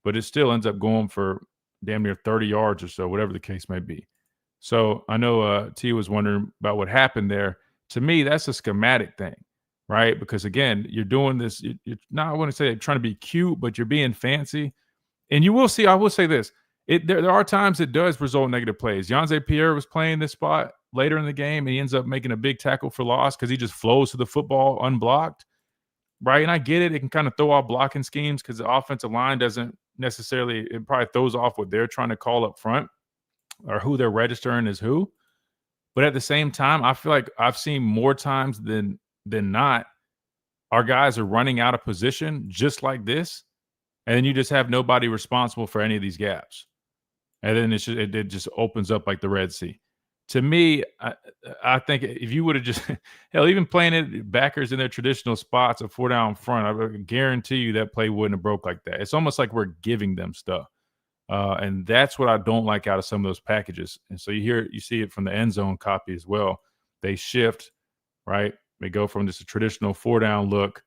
but it still ends up going for damn near 30 yards or so, whatever the case may be. So I know T was wondering about what happened there. To me, that's a schematic thing, right? Because, again, you're doing this. You're not, I wouldn't say trying to be cute, but you're being fancy. And you will see, I will say this. There are times it does result in negative plays. Yonze Pierre was playing this spot later in the game, and he ends up making a big tackle for loss because he just flows to the football unblocked, right? And I get it. It can kind of throw off blocking schemes because the offensive line doesn't necessarily – it probably throws off what they're trying to call up front or who they're registering as who. But at the same time, I feel like I've seen more times than not our guys are running out of position just like this, and then you just have nobody responsible for any of these gaps. And then it just opens up like the Red Sea. To me, I think if you would have just – hell, even playing it backers in their traditional spots, a 4-down front, I guarantee you that play wouldn't have broke like that. It's almost like we're giving them stuff. And that's what I don't like out of some of those packages. And so you see it from the end zone copy as well. They shift, right? They go from just a traditional 4-down look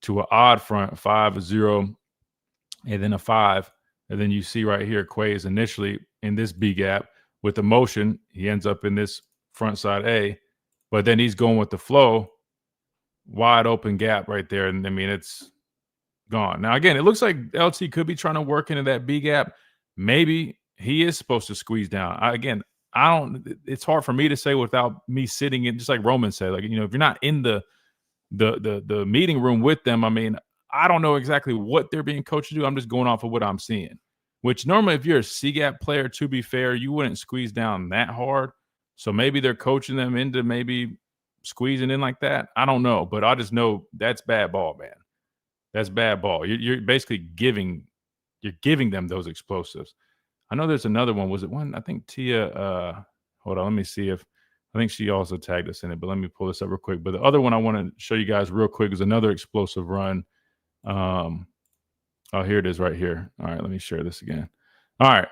to an odd front, 5, a 0, and then a 5. And then you see right here, Quay is initially in this B gap with the motion. He ends up in this front side A, but then he's going with the flow, wide open gap right there. And I mean, it's gone. Now, again, it looks like LT could be trying to work into that B gap. Maybe he is supposed to squeeze down. It's hard for me to say without me sitting in, just like Roman said, like, if you're not in the meeting room with them, I mean, I don't know exactly what they're being coached to do. I'm just going off of what I'm seeing, which normally if you're a C-gap player, to be fair, you wouldn't squeeze down that hard. So maybe they're coaching them into maybe squeezing in like that. I don't know, but I just know that's bad ball, man. That's bad ball. You're basically giving them those explosives. I know there's another one. Was it one? I think Tia, hold on, let me see if, I think she also tagged us in it, but let me pull this up real quick. But the other one I want to show you guys real quick is another explosive run. Oh, here it is right here. All right, let me share this again. All right,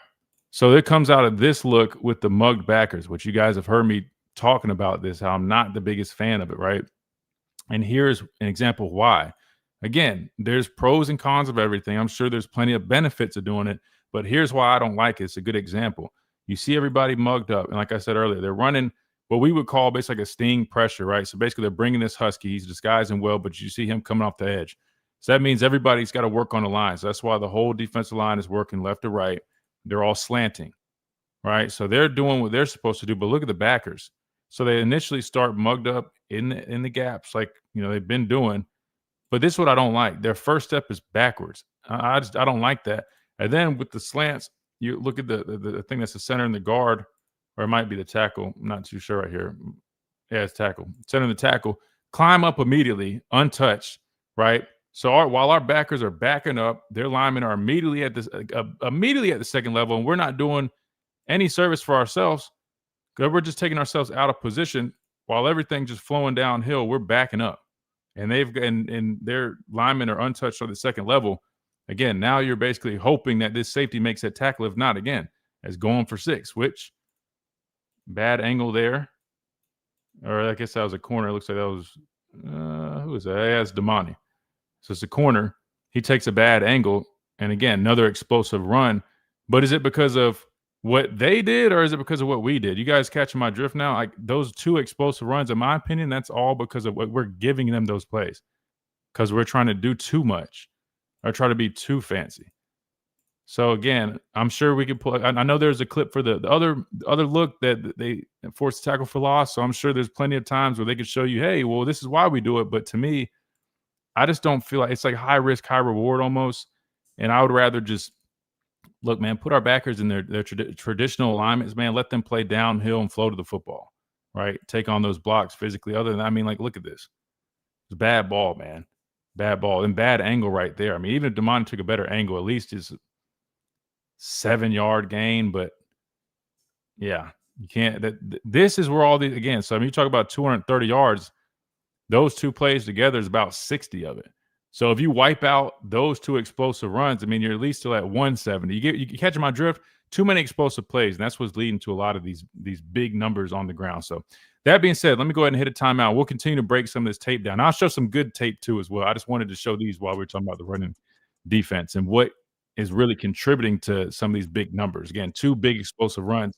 so it comes out of this look with the mugged backers, which you guys have heard me talking about this, how I'm not the biggest fan of it, right? And here's an example why. again, there's pros and cons of everything. I'm sure there's plenty of benefits of doing it, but here's why I don't like it. It's a good example. You see everybody mugged up, and like I said earlier, they're running what we would call basically like a sting pressure, right? So basically they're bringing this Husky. He's disguising well, but you see him coming off the edge. So that means everybody's got to work on the line. So that's why the whole defensive line is working left to right. They're all slanting, right? So they're doing what they're supposed to do, but look at the backers. So they initially start mugged up in the gaps like, they've been doing. But this is what I don't like. Their first step is backwards. I don't like that. And then with the slants, you look at the thing that's the center and the guard, or it might be the tackle. I'm not too sure right here. Yeah, it's tackle. Center and the tackle. Climb up immediately, untouched, right? So while our backers are backing up, their linemen are immediately at the second level, and we're not doing any service for ourselves because we're just taking ourselves out of position while everything's just flowing downhill. We're backing up, and and their linemen are untouched on the second level. Again, now you're basically hoping that this safety makes that tackle. If not, again, it's going for 6, which bad angle there. Or I guess that was a corner. It looks like that was who is that? Yeah, it's Damani. So it's a corner. He takes a bad angle, and again, another explosive run. But is it because of what they did, or is it because of what we did? You guys catching my drift now? Like those 2 explosive runs, in my opinion, that's all because of what we're giving them those plays. Because we're trying to do too much or try to be too fancy. So again, I'm sure we could pull. I know there's a clip for the other look that they forced tackle for loss. So I'm sure there's plenty of times where they could show you, hey, well, this is why we do it. But to me, I just don't feel like it's like high risk, high reward almost. And I would rather just look, man, put our backers in their traditional alignments, man. Let them play downhill and flow to the football, right? Take on those blocks physically. Other than, look at this. It's a bad ball, man. Bad ball and bad angle right there. Even if Damon took a better angle, at least it's 7-yard gain. But yeah, you can't. This is where all these again. So you talk about 230 yards. Those 2 plays together is about 60 of it. So if you wipe out those 2 explosive runs, you're at least still at 170. You catch my drift. Too many explosive plays, and that's what's leading to a lot of these big numbers on the ground. So that being said, let me go ahead and hit a timeout. We'll continue to break some of this tape down. I'll show some good tape too as well. I just wanted to show these while we we're talking about the running defense and what is really contributing to some of these big numbers. Again, 2 big explosive runs.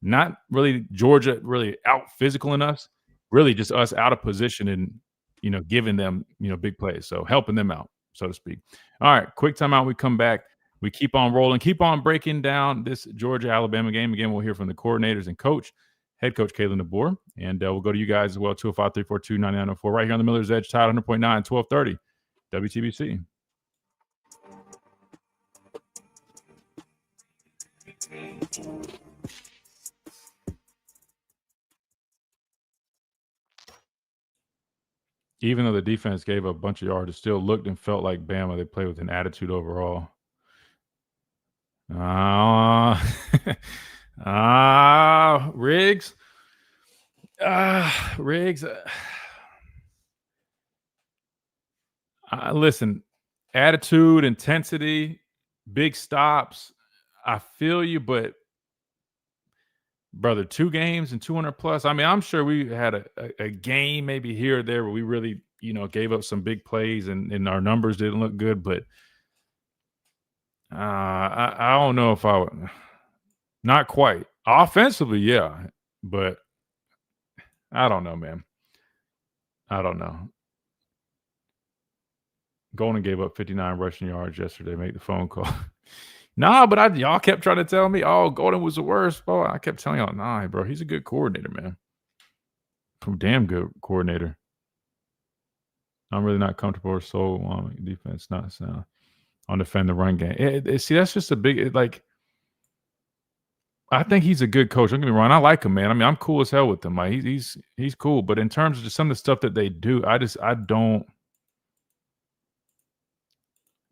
Not really Georgia really out physicaling us, really just us out of position and, giving them, big plays. So helping them out, so to speak. All right, quick timeout. We come back. We keep on rolling, keep on breaking down this Georgia-Alabama game. Again, we'll hear from the coordinators and head coach Kalen DeBoer. And we'll go to you guys as well, 205-342-9904, right here on the Miller's Edge, Tide 100.9, 1230, WTBC. Even though the defense gave a bunch of yards, it still looked and felt like Bama. They played with an attitude overall. Riggs. Riggs. Listen, attitude, intensity, big stops. I feel you, but brother, 2 games and 200 plus. I'm sure we had a game maybe here or there where we really, gave up some big plays and our numbers didn't look good. But I don't know if I would. Not quite. Offensively, yeah. But I don't know, man. I don't know. Golden gave up 59 rushing yards yesterday. Make the phone call. Nah, but y'all kept trying to tell me, oh, Golden was the worst. Bro, I kept telling y'all, nah, bro, he's a good coordinator, man. Damn good coordinator. I'm really not comfortable or so defense not sound on defend the run game. See, that's just a big I think he's a good coach. Don't get me wrong. I like him, man. I'm cool as hell with him. Like he's cool. But in terms of just some of the stuff that they do, I don't.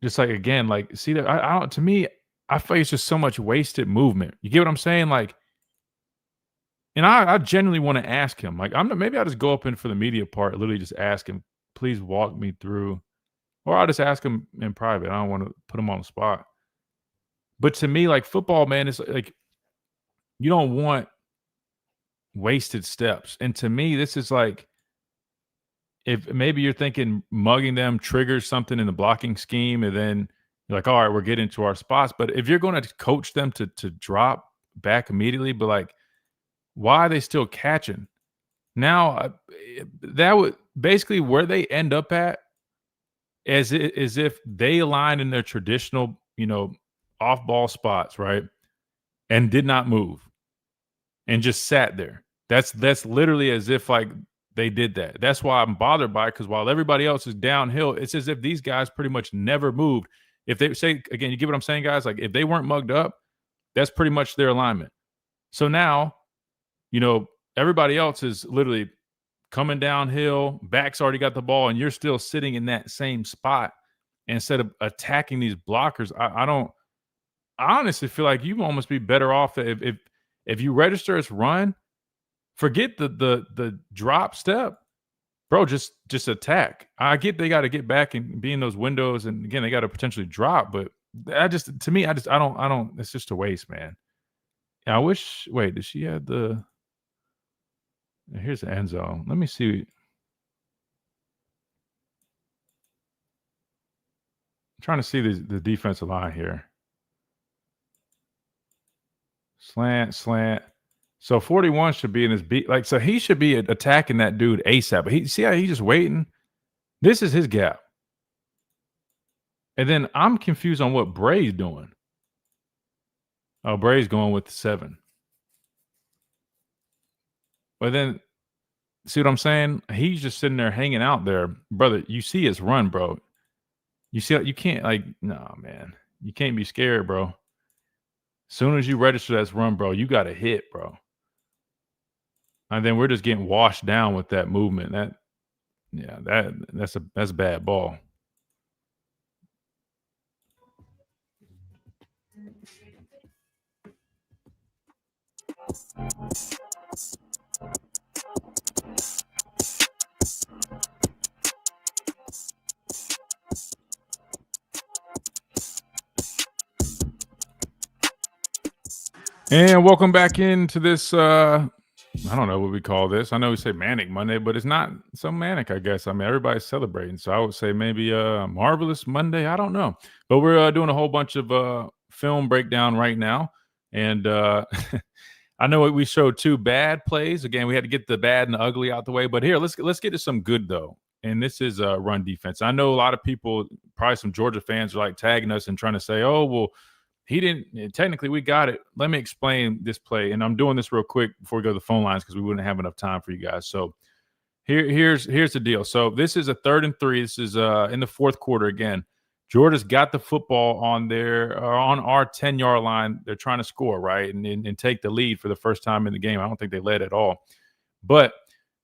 Just like again, like see that I don't. To me, I feel like it's just so much wasted movement. You get what I'm saying? Like, and I genuinely want to ask him. Like, maybe I'll just go up in for the media part. Literally, just ask him. Please walk me through, or I'll just ask him in private. I don't want to put him on the spot. But to me, like football, man, it's like you don't want wasted steps. And to me, this is like if maybe you're thinking mugging them triggers something in the blocking scheme, and then you're like, all right, we're getting to our spots. But if you're going to coach them to drop back immediately, but like, why are they still catching? Now, that would basically where they end up at as if they aligned in their traditional, off ball spots, right? And did not move and just sat there. That's literally as if like they did that. That's why I'm bothered by it, because while everybody else is downhill, it's as if these guys pretty much never moved. If they say, again, you get what I'm saying, guys? Like if they weren't mugged up, that's pretty much their alignment. So now, everybody else is literally coming downhill, back's already got the ball, and you're still sitting in that same spot instead of attacking these blockers. I honestly feel like you almost be better off if you register as run, forget the drop step, bro. Just attack. I get they got to get back and be in those windows, and again they got to potentially drop, but I don't. It's just a waste, man. I wish. Wait, did she have the? Here's the end zone. Let me see. I'm trying to see the defensive line here. Slant. So 41 should be in his beat. Like, so he should be attacking that dude ASAP. But see how he's just waiting? This is his gap. And then I'm confused on what Bray's doing. Oh, Bray's going with the 7. But then, see what I'm saying? He's just sitting there hanging out there. Brother, you see his run, bro. You see, you can't, like, nah, man. You can't be scared, bro. As soon as you register that run, bro, you got to hit, bro. And then we're just getting washed down with that movement. That's a bad ball. And welcome back into this. I don't know what we call this. I know we say Manic Monday, but it's not so manic, I guess. I mean, everybody's celebrating. So I would say maybe Marvelous Monday. I don't know. But we're doing a whole bunch of film breakdown right now. And I know we showed 2 bad plays. Again, we had to get the bad and the ugly out the way. But here, let's get to some good, though. And this is run defense. I know a lot of people, probably some Georgia fans, are like tagging us and trying to say, oh, well, he didn't. Technically, we got it. Let me explain this play, and I'm doing this real quick before we go to the phone lines because we wouldn't have enough time for you guys. So here's the deal. So this is a 3rd and 3. This is in the 4th quarter again. Georgia's got the football on our 10-yard line. They're trying to score, right, and take the lead for the first time in the game. I don't think they led at all, but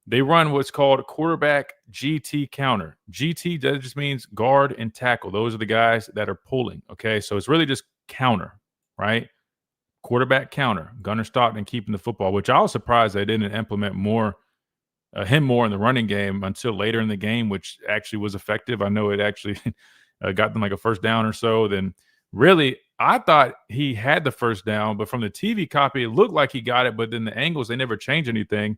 they run what's called a quarterback GT counter. GT, that just means guard and tackle. Those are the guys that are pulling. Okay, so it's really just counter, right? Quarterback counter. Gunnar Stockton keeping the football, which I was surprised they didn't implement him more in the running game until later in the game, which actually was effective. I know it actually got them like a first down or so. Then really, I thought he had the first down, but from the TV copy, it looked like he got it, but then the angles, they never changed anything.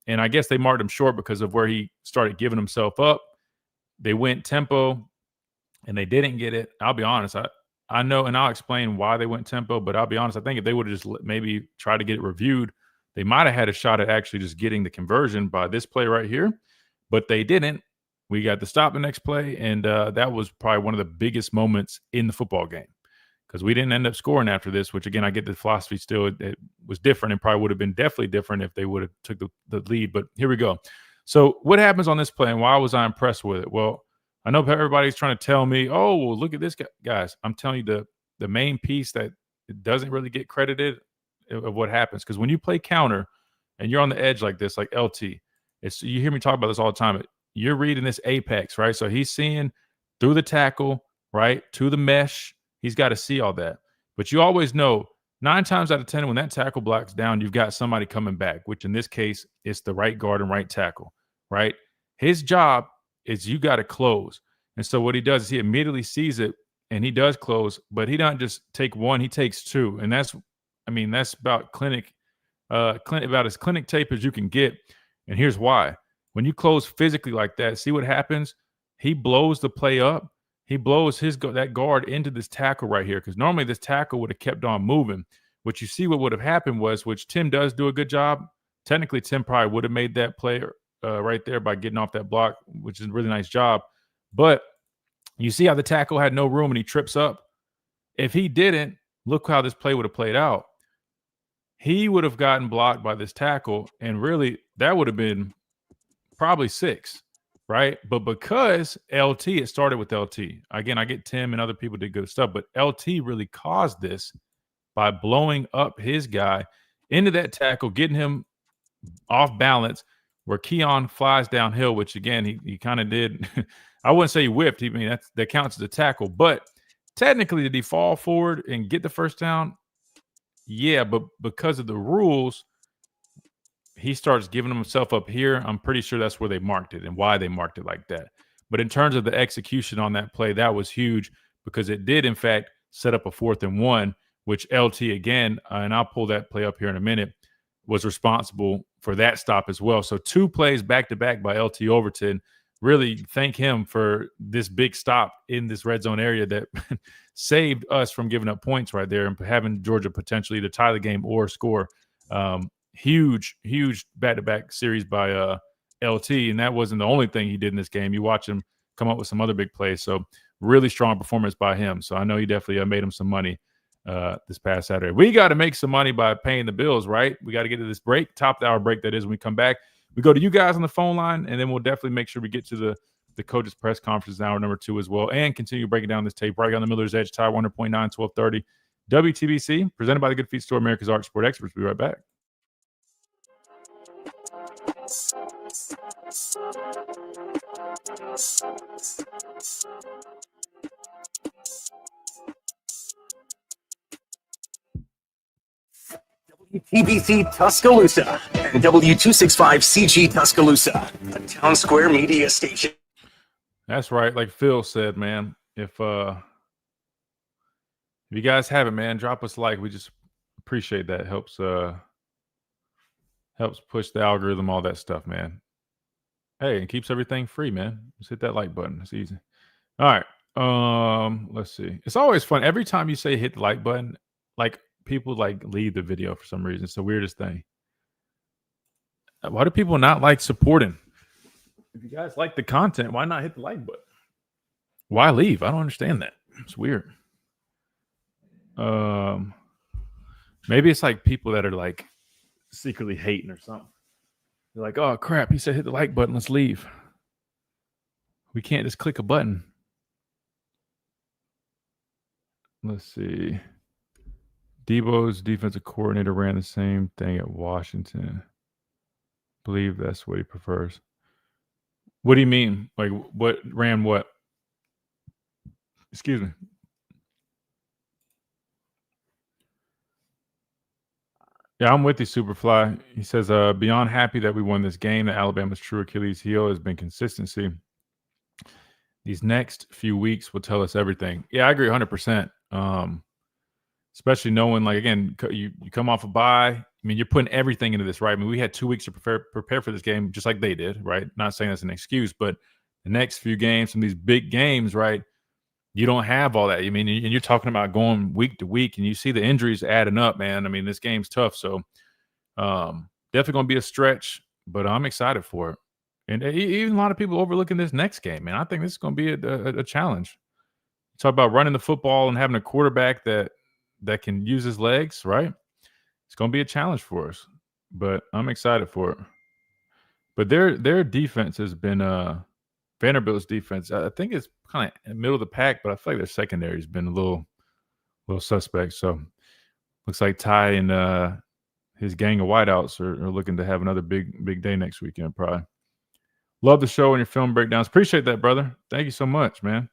And I guess they marked him short because of where he started giving himself up. They went tempo, and they didn't get it. I'll be honest. I know, and I'll explain why they went tempo, but I'll be honest. I think if they would have just maybe tried to get it reviewed, they might have had a shot at actually just getting the conversion by this play right here, but they didn't. We got to stop the next play, and that was probably one of the biggest moments in the football game because we didn't end up scoring after this, which, again, I get the philosophy still. It was different and probably would have been definitely different if they would have took the lead, but here we go. So what happens on this play, and why was I impressed with it? Well, I know everybody's trying to tell me, oh, well, look at this guy. Guys, I'm telling you the main piece that doesn't really get credited of what happens. Because when you play counter and you're on the edge like this, like LT, you hear me talk about this all the time. You're reading this apex, right? So he's seeing through the tackle, right, to the mesh. He's got to see all that. But you always know 9 times out of 10, when that tackle block's down, you've got somebody coming back, which in this case, it's the right guard and right tackle, right? His job is you got to close. And so what he does is he immediately sees it and he does close, but he doesn't just take one, he takes 2. And that's about about as clinic tape as you can get. And here's why. When you close physically like that, see what happens? He blows the play up. He blows that guard into this tackle right here, because normally this tackle would have kept on moving. What you see what would have happened was, which Tim does do a good job. Technically, Tim probably would have made that play right there by getting off that block, which is a really nice job. But you see how the tackle had no room and he trips up? If he didn't, look how this play would have played out. He would have gotten blocked by this tackle, and really that would have been probably 6, right? But because LT, it started with LT. Again, I get Tim and other people did good stuff, but LT really caused this by blowing up his guy into that tackle, getting him off balance, where Keon flies downhill, which again, he kind of did. I wouldn't say he whipped. I mean, that counts as a tackle, but technically, did he fall forward and get the first down? Yeah, but because of the rules, he starts giving himself up here. I'm pretty sure that's where they marked it and why they marked it like that. But in terms of the execution on that play, that was huge, because it did, in fact, set up a 4th and 1, which LT, again, and I'll pull that play up here in a minute, was responsible for that stop as well. So 2 plays back-to-back by LT Overton. Really thank him for this big stop in this red zone area that saved us from giving up points right there and having Georgia potentially either tie the game or score. Huge back-to-back series by LT, and that wasn't the only thing he did in this game. You watch him come up with some other big plays. So really strong performance by him. So I know he definitely made him some money this past Saturday. We got to make some money by paying the bills, right? We got to get to this break, top of the hour break that is. When we come back, we go to you guys on the phone line, and then we'll definitely make sure we get to the coaches press conference in hour number 2 as well, and continue breaking down this tape right on the Miller's Edge, Tide 100.9, 1230 WTBC, presented by the Good Feet Store, America's Art Sport Experts. We'll be right back. WTBC Tuscaloosa and W265CG Tuscaloosa, a Town Square media station. That's right. Like Phil said, man, if you guys have it, man, drop us a like. We just appreciate that. Helps push the algorithm, all that stuff, man. Hey, and keeps everything free, man. Just hit that like button. It's easy. All right. Let's see. It's always fun. Every time you say hit the like button, like people like leave the video for some reason. It's the weirdest thing. Why do people not like supporting? If you guys like the content, why not hit the like button? Why leave? I don't understand that. It's weird. Maybe it's like people that are like secretly hating or something. They're like, oh crap, he said hit the like button, let's leave. We can't just click a button. Let's see. Debo's defensive coordinator ran the same thing at Washington. Believe that's what he prefers. What do you mean? Like, what ran what? Excuse me. Yeah, I'm with you, Superfly. He says, beyond happy that we won this game, that Alabama's true Achilles heel has been consistency. These next few weeks will tell us everything. Yeah, I agree 100%. Especially knowing, like, again, you come off a bye. I mean, you're putting everything into this, right? I mean, we had 2 weeks to prepare for this game, just like they did, right? Not saying that's an excuse, but the next few games, some of these big games, right? You don't have all that. I mean, and you're talking about going week to week, and you see the injuries adding up, man. I mean, this game's tough. So definitely going to be a stretch, but I'm excited for it. And even a lot of people overlooking this next game, man. I think this is going to be a challenge. Talk about running the football and having a quarterback that can use his legs, right? It's going to be a challenge for us, but I'm excited for it. But their defense has been Vanderbilt's defense. I think it's kind of middle of the pack, but I feel like their secondary has been a little suspect. So looks like Ty and his gang of wideouts are looking to have another big day next weekend, probably. Love the show and your film breakdowns. Appreciate that, brother. Thank you so much, man.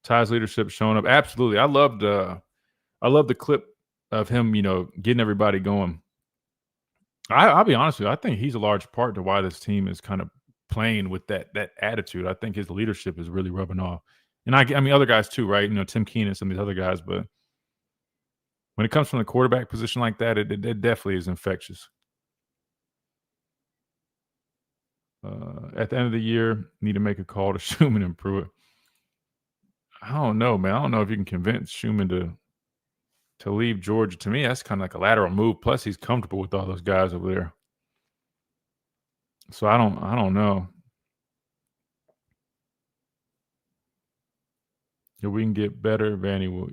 Ty's leadership showing up. Absolutely. I love the clip of him, getting everybody going. I'll be honest with you. I think he's a large part to why this team is kind of playing with that attitude. I think his leadership is really rubbing off. And I mean, other guys too, right? Tim Keenan, some of these other guys. But when it comes from the quarterback position like that, it definitely is infectious. at the end of the year, need to make a call to Schumann and Pruitt. I don't know, man. I don't know if you can convince Schumann to leave Georgia. To me, that's kind of like a lateral move. Plus, he's comfortable with all those guys over there. So I don't know. If we can get better, Vanny will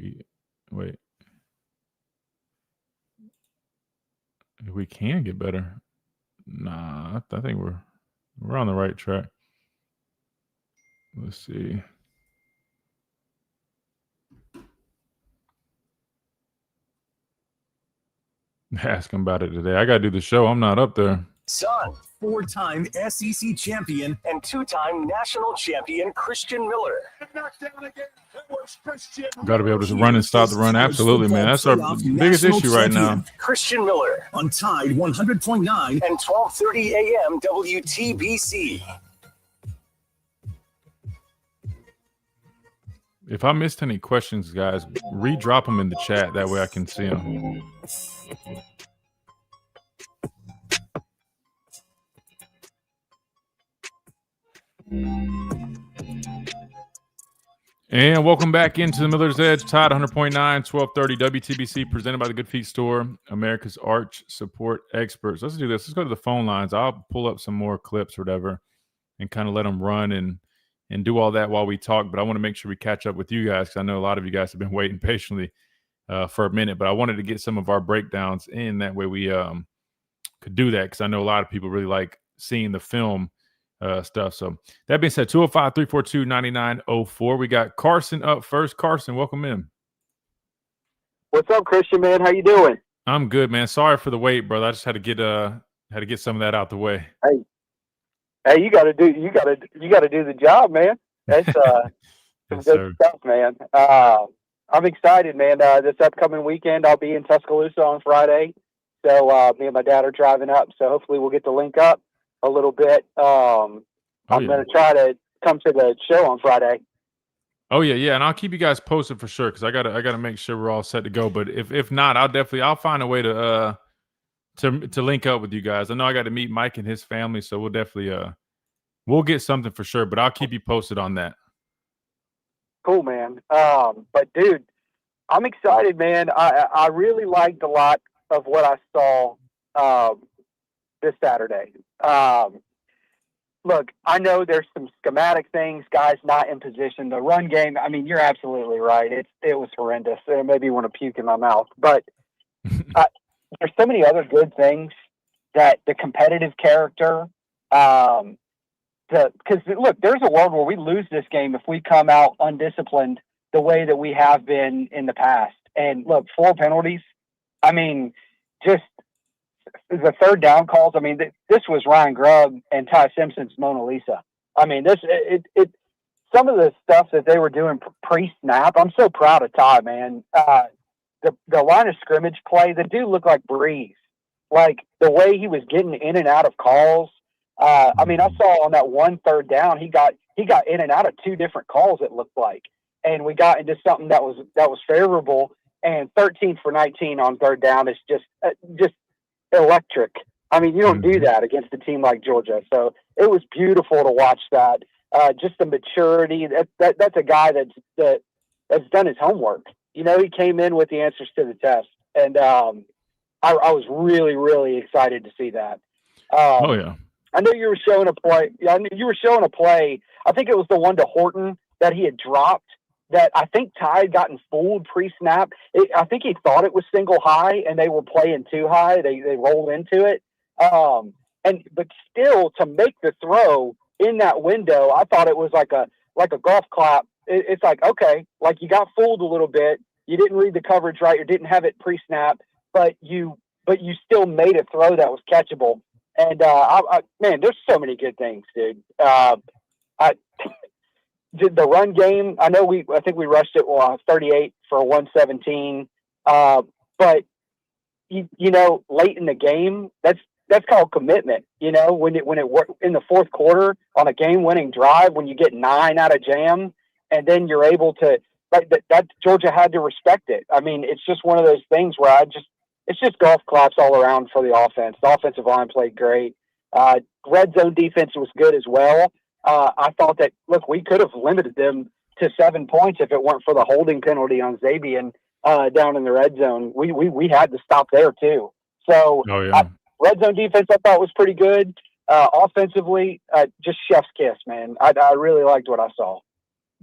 wait. If we can get better, nah, I think we're on the right track. Let's see. Ask him about it today. I gotta do the show. I'm not up there. Son, 4-time SEC champion and 2-time national champion Christian Miller. Knocked down again. That was Christian Got to be able to run and stop the run. Absolutely, man. That's our biggest issue right now. Christian Miller on Tide 100.9 and 12:30 a.m. WTBC. If I missed any questions, guys, re-drop them in the chat. That way I can see them. And welcome back into the Miller's Edge, Tide 100.9, 1230 WTBC, presented by the Good Feet Store, America's arch support experts. Let's do this. Let's go to the phone lines. I'll pull up some more clips or whatever and kind of let them run and do all that while we talk. But I want to make sure we catch up with you guys because I know a lot of you guys have been waiting patiently for a minute. But I wanted to get some of our breakdowns in. That way we could do that because I know a lot of people really like seeing the film stuff. So that being said, 205-342-9904. We got Carson up first. Carson, welcome in. What's up, Christian, man? How you doing? I'm good, man. Sorry for the wait, brother. I just had to get some of that out the way. Hey, you gotta do the job, man. That's some Yes, good stuff, man. I'm excited, man. This upcoming weekend I'll be in Tuscaloosa on Friday. So me and my dad are driving up, so hopefully we'll get to link up a little bit. I'm going to try to come to the show on Friday. Oh yeah, and I'll keep you guys posted for sure because I gotta make sure we're all set to go. But if not, I'll find a way to link up with you guys. I know I got to meet Mike and his family, so we'll definitely we'll get something for sure. But I'll keep you posted on that. Cool, man. But dude, I'm excited, man. I really liked a lot of what I saw this Saturday. Look, I know there's some schematic things, guys not in position. The run game, I mean, you're absolutely right. It was horrendous. It made me want to puke in my mouth. But there's so many other good things that the competitive character, because look, there's a world where we lose this game if we come out undisciplined the way that we have been in the past. And look, 4 penalties. I mean, just the third down calls. I mean, this was Ryan Grubb and Ty Simpson's Mona Lisa. I mean, some of the stuff that they were doing pre-snap. I'm so proud of Ty, man. The line of scrimmage play, the dude looked like Breeze. Like the way he was getting in and out of calls. I mean, I saw on that one third down, he got in and out of 2 different calls. It looked like, and we got into something that was favorable. And 13 for 19 on third down is just electric. I mean, you don't do that against a team like Georgia. So it was beautiful to watch that. Just the maturity. That's a guy that's done his homework. You know, he came in with the answers to the test, and I was really, really excited to see that. Oh yeah. I know you were showing a play. I knew you were showing a play. I think it was the one to Horton that he had dropped. That I think Ty had gotten fooled pre-snap. I think he thought it was single high, and they were playing too high. They rolled into it, but still to make the throw in that window, I thought it was like a golf clap. It's like, okay, like you got fooled a little bit. You didn't read the coverage right, or didn't have it pre-snap, but you still made a throw that was catchable. And man, there's so many good things, dude. The run game, I think we rushed it 38 for 117. But you know, late in the game, that's called commitment. You know, when it in the fourth quarter on a game-winning drive, when you get 9 out of jam, and then you're able to that Georgia had to respect it. I mean, it's just one of those things where it's just golf claps all around for the offense. The offensive line played great. red zone defense was good as well. I thought that, look, we could have limited them to 7 points if it weren't for the holding penalty on Xavier down in the red zone. We had to stop there too. So red zone defense I thought was pretty good. Offensively, just chef's kiss, man. I really liked what I saw.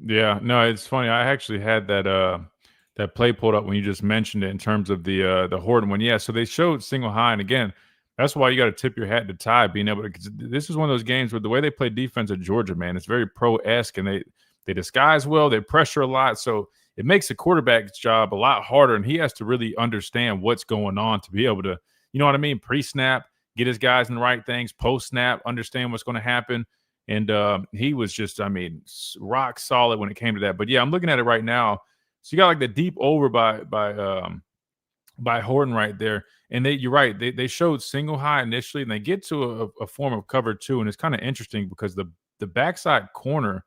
Yeah, no, it's funny. I actually had that play pulled up when you just mentioned it in terms of the Horton one. Yeah, so they showed single high, and again, that's why you got to tip your hat to Ty being able to. Cause this is one of those games where the way they play defense at Georgia, man, it's very pro-esque, and they disguise well, they pressure a lot, so it makes the quarterback's job a lot harder, and he has to really understand what's going on to be able to, you know what I mean, pre-snap, get his guys in the right things, post-snap, understand what's going to happen. And he was just, I mean, rock solid when it came to that. But yeah, I'm looking at it right now. So you got like the deep over by Horton right there. And you're right. They showed single high initially, and they get to a form of cover two. And it's kind of interesting because the backside corner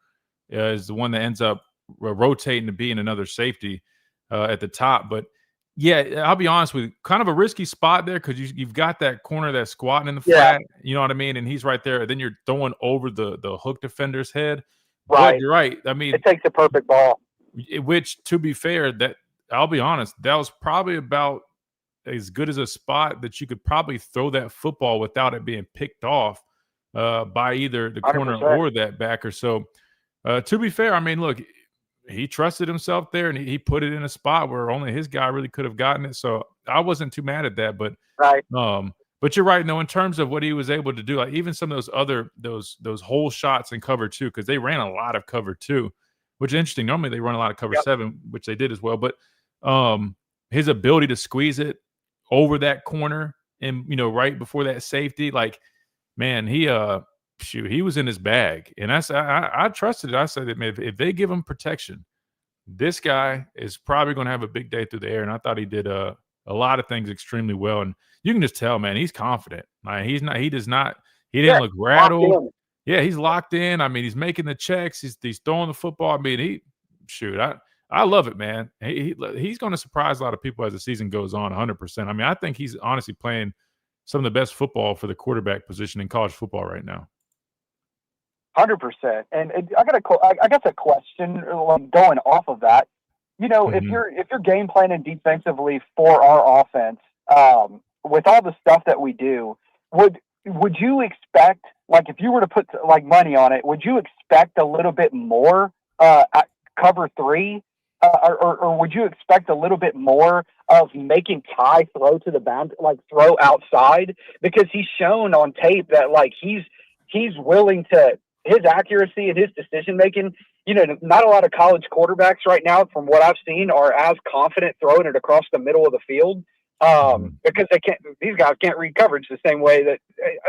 is the one that ends up rotating to be in another safety at the top. But yeah, I'll be honest with you, kind of a risky spot there because you've got that corner that's squatting in the flat, you know what I mean? And he's right there. Then you're throwing over the hook defender's head. Right. But you're right. I mean, it takes a perfect ball. Which, to be fair, that I'll be honest, that was probably about as good as a spot that you could probably throw that football without it being picked off by either the corner 100%. or that backer. So to be fair, I mean, look, he trusted himself there, and he put it in a spot where only his guy really could have gotten it. So I wasn't too mad at that. But right. But you're right. No, in terms of what he was able to do, like even some of those other those whole shots in cover two, because they ran a lot of cover two, which is interesting. Normally they run a lot of cover seven, which they did as well. But his ability to squeeze it over that corner and right before that safety, like, man, he was in his bag. And I trusted it. I said that, man, if they give him protection, this guy is probably going to have a big day through the air. And I thought he did a lot of things extremely well. And you can just tell, man, he's confident. Like, he didn't look rattled. Yeah, he's locked in. I mean, he's making the checks. He's throwing the football. I mean, I love it, man. He's going to surprise a lot of people as the season goes on, 100%. I mean, I think he's honestly playing some of the best football for the quarterback position in college football right now. 100%. And I guess a question going off of that. If you're game planning defensively for our offense, with all the stuff that we do, would you expect, like, if you were to put like money on it, would you expect a little bit more at cover three, or would you expect a little bit more of making Ty throw to the bound, like throw outside? Because he's shown on tape that, like, he's willing to, his accuracy and his decision making. Not a lot of college quarterbacks right now, from what I've seen, are as confident throwing it across the middle of the field because these guys can't read coverage the same way that.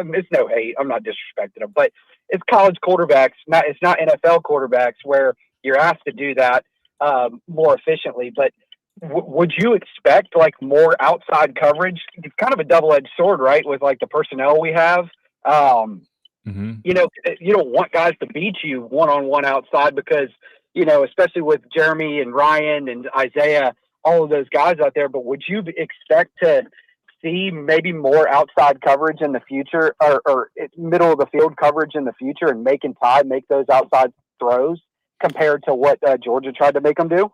It's no hate. I'm not disrespecting them, but it's college quarterbacks. It's not NFL quarterbacks where you're asked to do that more efficiently. But would you expect like more outside coverage? It's kind of a double-edged sword, right? With like the personnel we have. You don't want guys to beat you one-on-one outside because, especially with Jeremy and Ryan and Isaiah, all of those guys out there. But would you expect to see maybe more outside coverage in the future, or middle of the field coverage in the future, and making Ty make those outside throws compared to what Georgia tried to make them do?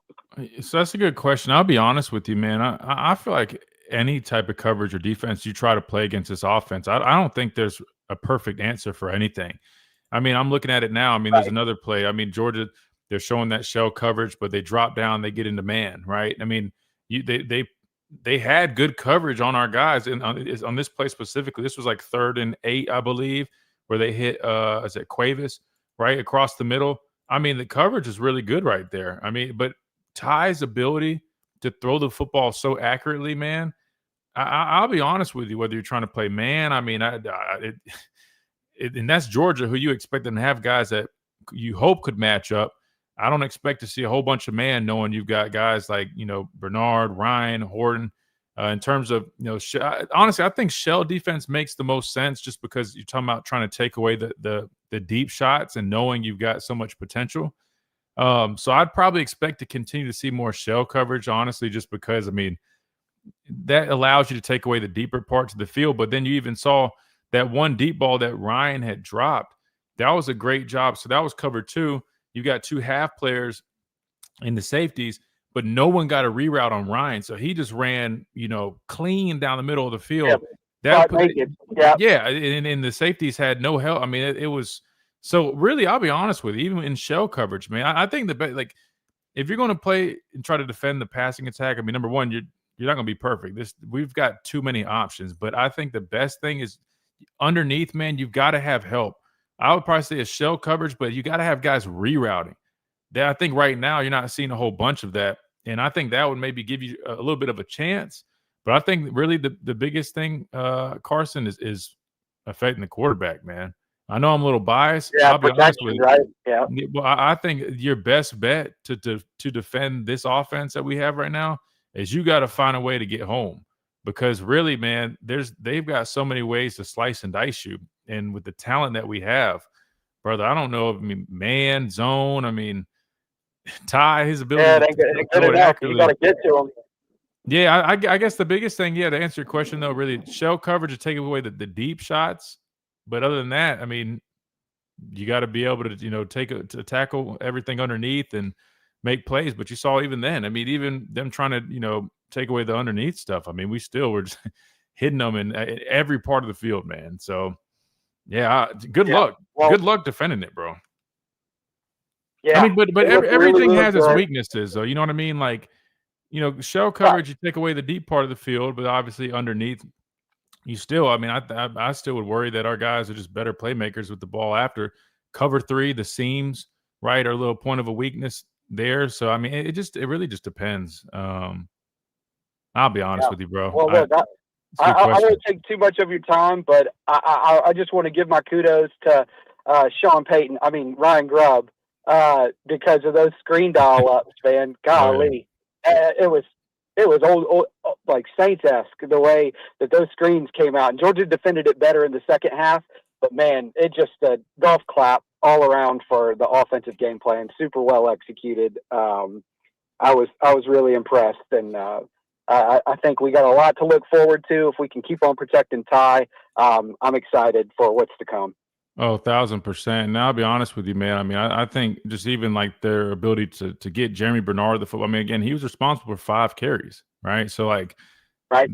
So that's a good question. I'll be honest with you, man. I feel like any type of coverage or defense you try to play against this offense, I don't think there's a perfect answer for anything. I mean, I'm looking at it now. I mean, there's another play. I mean, Georgia, they're showing that shell coverage, but they drop down, they get into man, right? I mean, they had good coverage on our guys, and on this play specifically, this was like 3rd and 8, I believe, where they hit is it Cuevas right across the middle. I mean, the coverage is really good right there. I mean, but Ty's ability to throw the football so accurately, man, I'll be honest with you, whether you're trying to play man, I mean, and that's Georgia, who you expect them to have guys that you hope could match up. I don't expect to see a whole bunch of man, knowing you've got guys like, Bernard, Ryan, Horton. In terms of, honestly, I think shell defense makes the most sense just because you're talking about trying to take away the deep shots and knowing you've got so much potential. So I'd probably expect to continue to see more shell coverage, honestly, just because, I mean, that allows you to take away the deeper parts of the field. But then you even saw that one deep ball that Ryan had dropped, that was a great job. So that was cover 2. You got 2 half players in the safeties, but no one got a reroute on Ryan. So he just ran, clean down the middle of the field. Yeah, And the safeties had no help. I mean, it was so really, I'll be honest with you, even in shell coverage, man, I think if you're going to play and try to defend the passing attack, I mean, number one, you're not going to be perfect. We've got too many options, but I think the best thing is underneath, man, you've got to have help. I would probably say a shell coverage, but you got to have guys rerouting. I think right now you're not seeing a whole bunch of that, and I think that would maybe give you a little bit of a chance. But I think really the biggest thing, Carson, is affecting the quarterback, man. I know I'm a little biased. Yeah, I'll be honest with you. right? Yeah. Well, I think your best bet to defend this offense that we have right now is you got to find a way to get home, because really, man, they've got so many ways to slice and dice you, and with the talent that we have, brother, I don't know. I mean, man, zone. I mean, Ty, his ability. Yeah, they good enough. You got to get to him. Yeah, I guess the biggest thing, to answer your question though, really shell coverage to take away the deep shots. But other than that, I mean, you got to be able to, to tackle everything underneath and make plays. But you saw even then, I mean, even them trying to, take away the underneath stuff. I mean, we still were just hitting them in every part of the field, man. So, yeah, good luck. Well, good luck defending it, bro. Yeah. I mean, but everything has its weaknesses, though. You know what I mean? Like, shell coverage, you take away the deep part of the field, but obviously underneath, you still, I mean, I still would worry that our guys are just better playmakers with the ball after. Cover 3, the seams, right, are a little point of a weakness there. So, I mean, it really just depends. I'll be honest with you, bro. Well, look, I won't take too much of your time, but I just want to give my kudos to Ryan Grubb, because of those screen dial-ups, man. Golly. It was old like Saints-esque, the way that those screens came out. And Georgia defended it better in the second half, but man, it just a golf clap all around for the offensive game plan. Super well executed. I was really impressed, and I think we got a lot to look forward to if we can keep on protecting Ty. I'm excited for what's to come. Oh, 1,000%. Now, I'll be honest with you, man. I mean, I think just even like their ability to get Jeremy Bernard the football. I mean, again, he was responsible for 5 carries, right? So, like,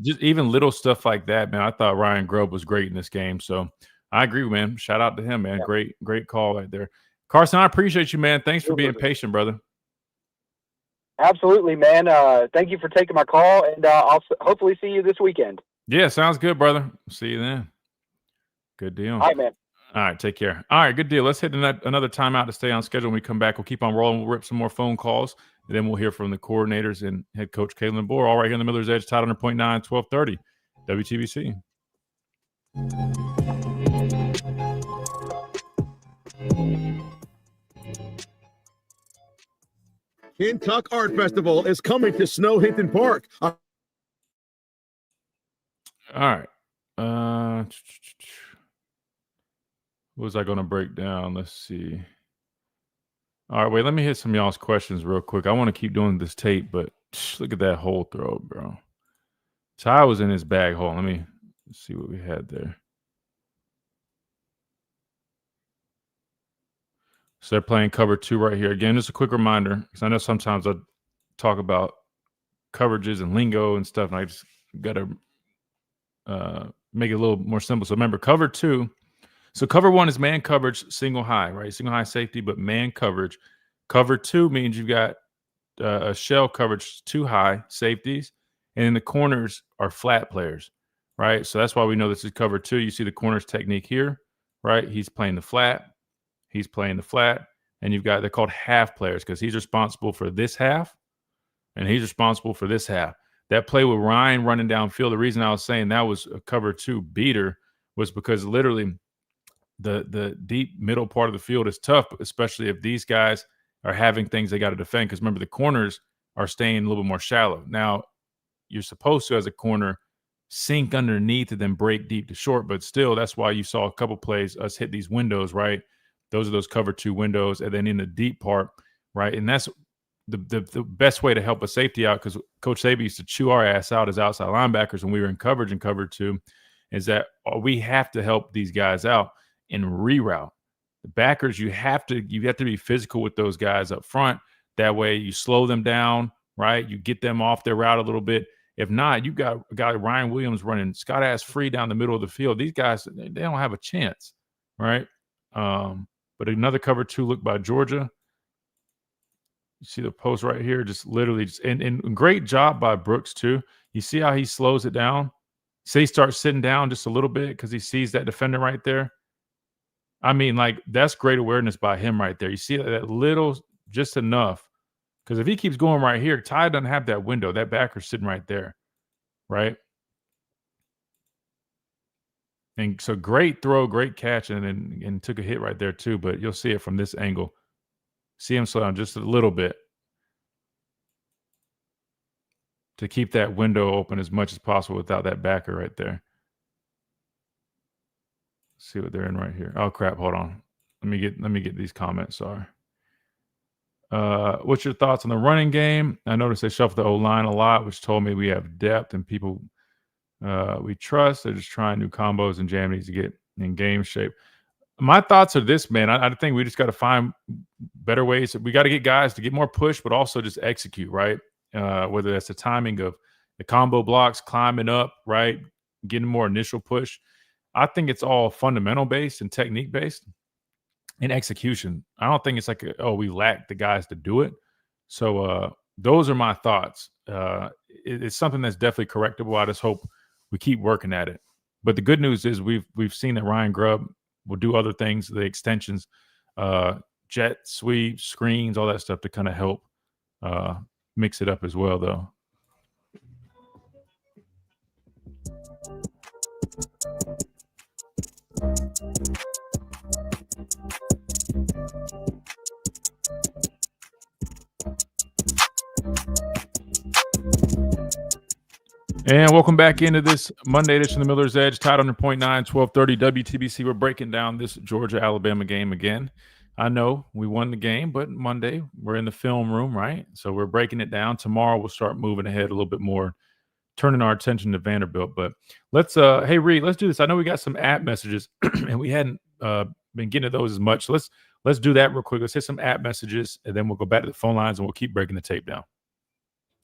just even little stuff like that, man. I thought Ryan Grubb was great in this game. So, I agree, man. Shout out to him, man. Yeah. Great call right there. Carson, I appreciate you, man. Thanks for being patient, brother. Absolutely, man. Thank you for taking my call, and I'll hopefully see you this weekend. Yeah, sounds good, brother. See you then. Good deal. All right, man. All right, take care. All right, good deal. Let's hit another timeout to stay on schedule. When we come back, we'll keep on rolling. We'll rip some more phone calls, and then we'll hear from the coordinators and head coach Kalen Bohr. All right here in the Miller's Edge, Tide 100.9, 1230, WTBC. Kentuck Art Festival is coming to Snow Hinton Park. All right. What was I going to break down? Let's see. All right, wait. Let me hit some of y'all's questions real quick. I want to keep doing this tape, but look at that hole throw, bro. Ty was in his bag hole. Let me see what we had there. So they're playing cover 2 right here. Again, just a quick reminder, because I know sometimes I talk about coverages and lingo and stuff, and I just got to make it a little more simple. So remember, cover 2. So cover 1 is man coverage, single high, right? Single high safety, but man coverage. Cover 2 means you've got a shell coverage, 2 high safeties, and then the corners are flat players, right? So that's why we know this is cover 2. You see the corners technique here, right? He's playing the flat. He's playing the flat. And you've got, they're called half players because he's responsible for this half, and he's responsible for this half. That play with Ryan running downfield, the reason I was saying that was a cover 2 beater was because literally the deep middle part of the field is tough, especially if these guys are having things they got to defend. Because remember, the corners are staying a little bit more shallow. Now, you're supposed to, as a corner, sink underneath and then break deep to short. But still, that's why you saw a couple plays us hit these windows, right? Those are those cover 2 windows. And then in the deep part, right? And that's the best way to help a safety out, because Coach Saban used to chew our ass out as outside linebackers when we were in coverage in cover 2. is that we have to help these guys out and reroute. The backers, you have to be physical with those guys up front. That way you slow them down, right? You get them off their route a little bit. If not, you got a guy, Ryan Williams, running Scott ass free down the middle of the field. These guys, they don't have a chance, right? But another cover 2 look by Georgia. You see the post right here, just literally, and great job by Brooks too. You see how he slows it down? Say he starts sitting down just a little bit because he sees that defender right there. I mean, like, that's great awareness by him right there. You see that little, just enough. Because if he keeps going right here, Ty doesn't have that window. That backer's sitting right there, right? And so great throw, great catch, and took a hit right there too. But you'll see it from this angle. See him slow down just a little bit to keep that window open as much as possible without that backer right there. See what they're in right here. Oh crap! Hold on. Let me get these comments. Sorry. What's your thoughts on the running game? I noticed they shuffled the O-line a lot, which told me we have depth and people we trust. They're just trying new combos and jammies to get in game shape. My thoughts are this, man. I think we just got to find better ways. We got to get guys to get more push, but also just execute, right? Whether that's the timing of the combo blocks, climbing up, right? Getting more initial push. I think it's all fundamental based and technique based and execution. I don't think it's like, we lack the guys to do it. So those are my thoughts. It's something that's definitely correctable. I just hope we keep working at it. But the good news is we've seen that Ryan Grubb will do other things, the extensions, jet sweeps, screens, all that stuff to kind of help mix it up as well, though. And welcome back into this Monday edition of the Miller's Edge, tied under 0.9, 1230 WTBC. We're breaking down this Georgia-Alabama game again. I know we won the game, but Monday we're in the film room, right? So we're breaking it down. Tomorrow we'll start moving ahead a little bit more, turning our attention to Vanderbilt. But let's, hey, Reed, let's do this. I know we got some app messages, and we hadn't been getting to those as much. So let's do that real quick. Let's hit some app messages, and then we'll go back to the phone lines, and we'll keep breaking the tape down.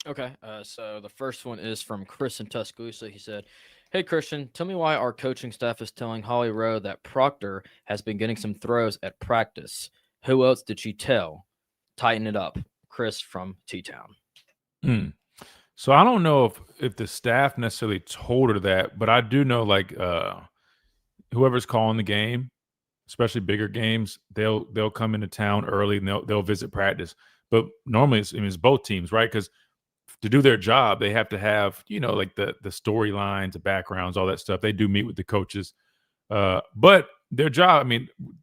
Okay, so the first one is from Chris in Tuscaloosa. He said, "Hey, Christian, tell me why our coaching staff is telling Holly Rowe that Proctor has been getting some throws at practice. Who else did she tell? Tighten it up." Chris from T-Town. So I don't know if the staff necessarily told her that, but I do know, like, whoever's calling the game, especially bigger games, they'll come into town early and they'll visit practice. But normally it's both teams, right? Because to do their job, they have to have, like the storylines, the backgrounds, all that stuff. They do meet with the coaches. But their job,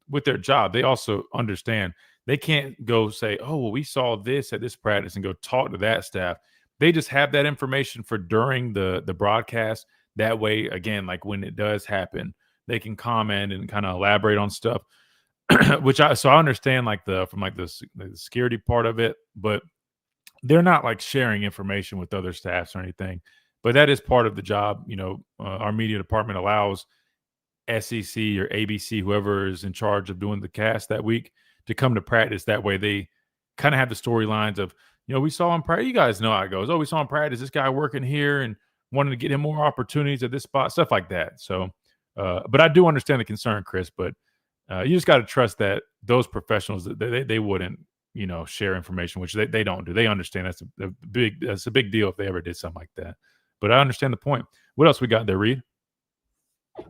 with their job, they also understand they can't go say, oh, well, we saw this at this practice and go talk to that staff. They just have that information for during the broadcast. That way, again, like when it does happen, they can comment and kind of elaborate on stuff, so I understand from the security part of it, but they're not like sharing information with other staffs or anything, but that is part of the job. Our media department allows SEC or ABC, whoever is in charge of doing the cast that week, to come to practice. That way they kind of have the storylines of, we saw in practice. You guys know how it goes. Oh, we saw in practice this guy working here and wanted to get him more opportunities at this spot, stuff like that. So, but I do understand the concern, Chris, but you just got to trust that those professionals, they wouldn't, share information, which they don't do. They understand that's a big deal if they ever did something like that. But I understand the point. What else we got there, Reed?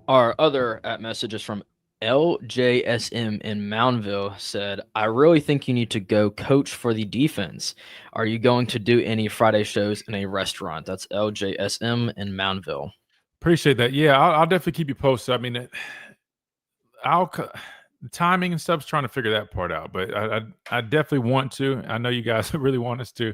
Our other app message is from LJSM in Moundville. Said, "I really think you need to go coach for the defense. Are you going to do any Friday shows in a restaurant?" That's LJSM in Moundville. Appreciate that. Yeah, I'll definitely keep you posted. The timing and stuff's trying to figure that part out, but I definitely want to. I know you guys really want us to.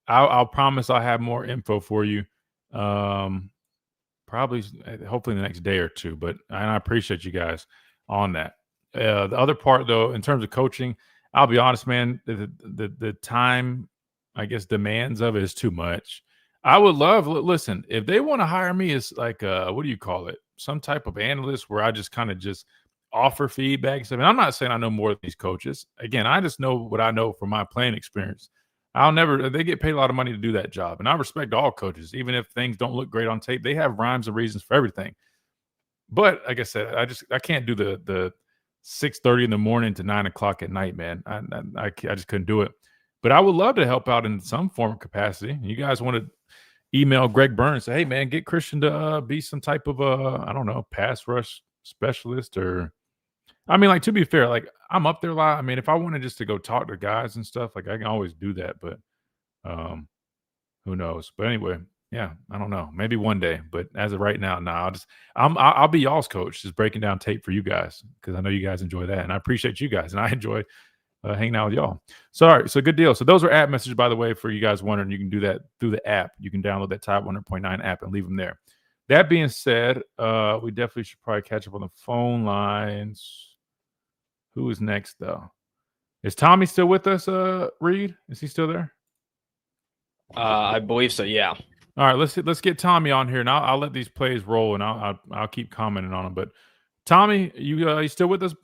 I'll promise I'll have more info for you. Probably, hopefully, the next day or two. But I appreciate you guys on that. The other part, though, in terms of coaching, I'll be honest, man. The time, I guess, demands of it is too much. I would love. Listen, if they want to hire me as like what do you call it? Some type of analyst where I just kind of just offer feedback and stuff. And I'm not saying I know more than these coaches. Again, I just know what I know from my playing experience. I'll never. They get paid a lot of money to do that job, and I respect all coaches, even if things don't look great on tape. They have rhymes and reasons for everything. But like I said, I can't do the 6:30 in the morning to 9 o'clock at night, man. I just couldn't do it. But I would love to help out in some form of capacity. You guys want to email Greg Burns, say, hey man, get Christian to be some type of I don't know, pass rush specialist, or I mean, like, to be fair, like, I'm up there a lot. I mean, if I wanted just to go talk to guys and stuff, like, I can always do that, but who knows? But anyway, yeah, I don't know. Maybe one day, but as of right now, nah, I'll be y'all's coach, just breaking down tape for you guys, because I know you guys enjoy that, and I appreciate you guys, and I enjoy hanging out with y'all. So, all right, so good deal. So those are app messages, by the way, for you guys wondering. You can do that through the app. You can download that Tide 100.9 app and leave them there. That being said, we definitely should probably catch up on the phone lines. Who is next, though? Is Tommy still with us, Reed? Is he still there? I believe so, yeah. All right, let's get Tommy on here, and I'll let these plays roll, and I'll keep commenting on them. But Tommy, you still with us?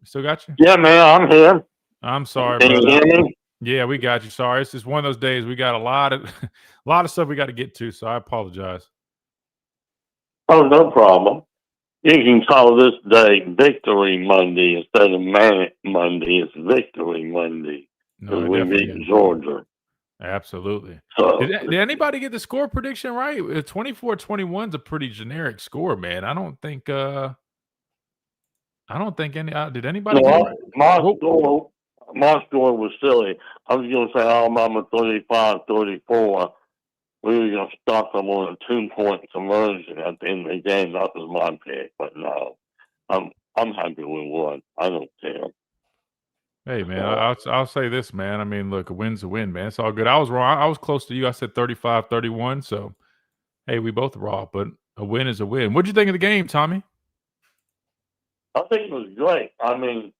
Still got you? Yeah, man, I'm here. I'm sorry, Can you brother. hear me? Yeah, we got you. Sorry, it's just one of those days. We got a lot of stuff we got to get to, so I apologize. Oh, no problem. You can call this day Victory Monday instead of Manic Monday. It's Victory Monday No, because we beat Georgia. Absolutely. So, Did anybody get the score prediction right? 24-21 is a pretty generic score, man. I don't think any. Did anybody? no, Get it right? my score was silly. I was going to say Alabama 35-34. We were going to stop them on a 2-point conversion at the end of the game. That was my pick, but no, I'm happy we won. I don't care. Hey man, I'll say this, man. I mean, look, a win's a win, man. It's all good. I was wrong. I was close to you. I said 35-31. So, hey, we both were off, but a win is a win. What'd you think of the game, Tommy? I think it was great. I mean,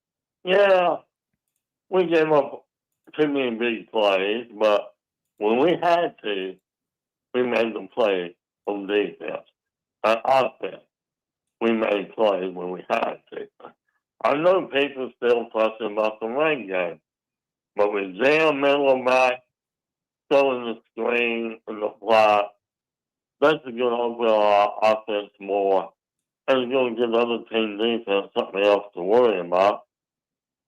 yeah, we gave up too many big plays, but when we had to, we made them play on defense. And offense, we made plays when we had to. I know people still fussing about the run game, but with Jam middle back, throwing the screen and the flat, that's going to open our offense more. And it's going to give other team defense something else to worry about.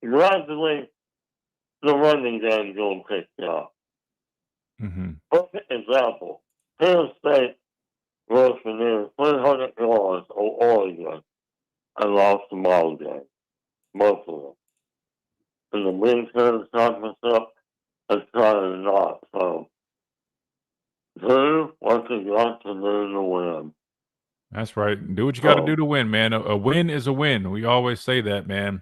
Gradually, the running game is going to pick up. Mm-hmm. Perfect example. Penn State rushed for nearly 300 yards on Oregon and lost the ball game. Most of them. And the Big Ten Championship has tried it not. So, do what you got to do to win. That's right. Do what you got to do to win, man. A win is a win. We always say that, man.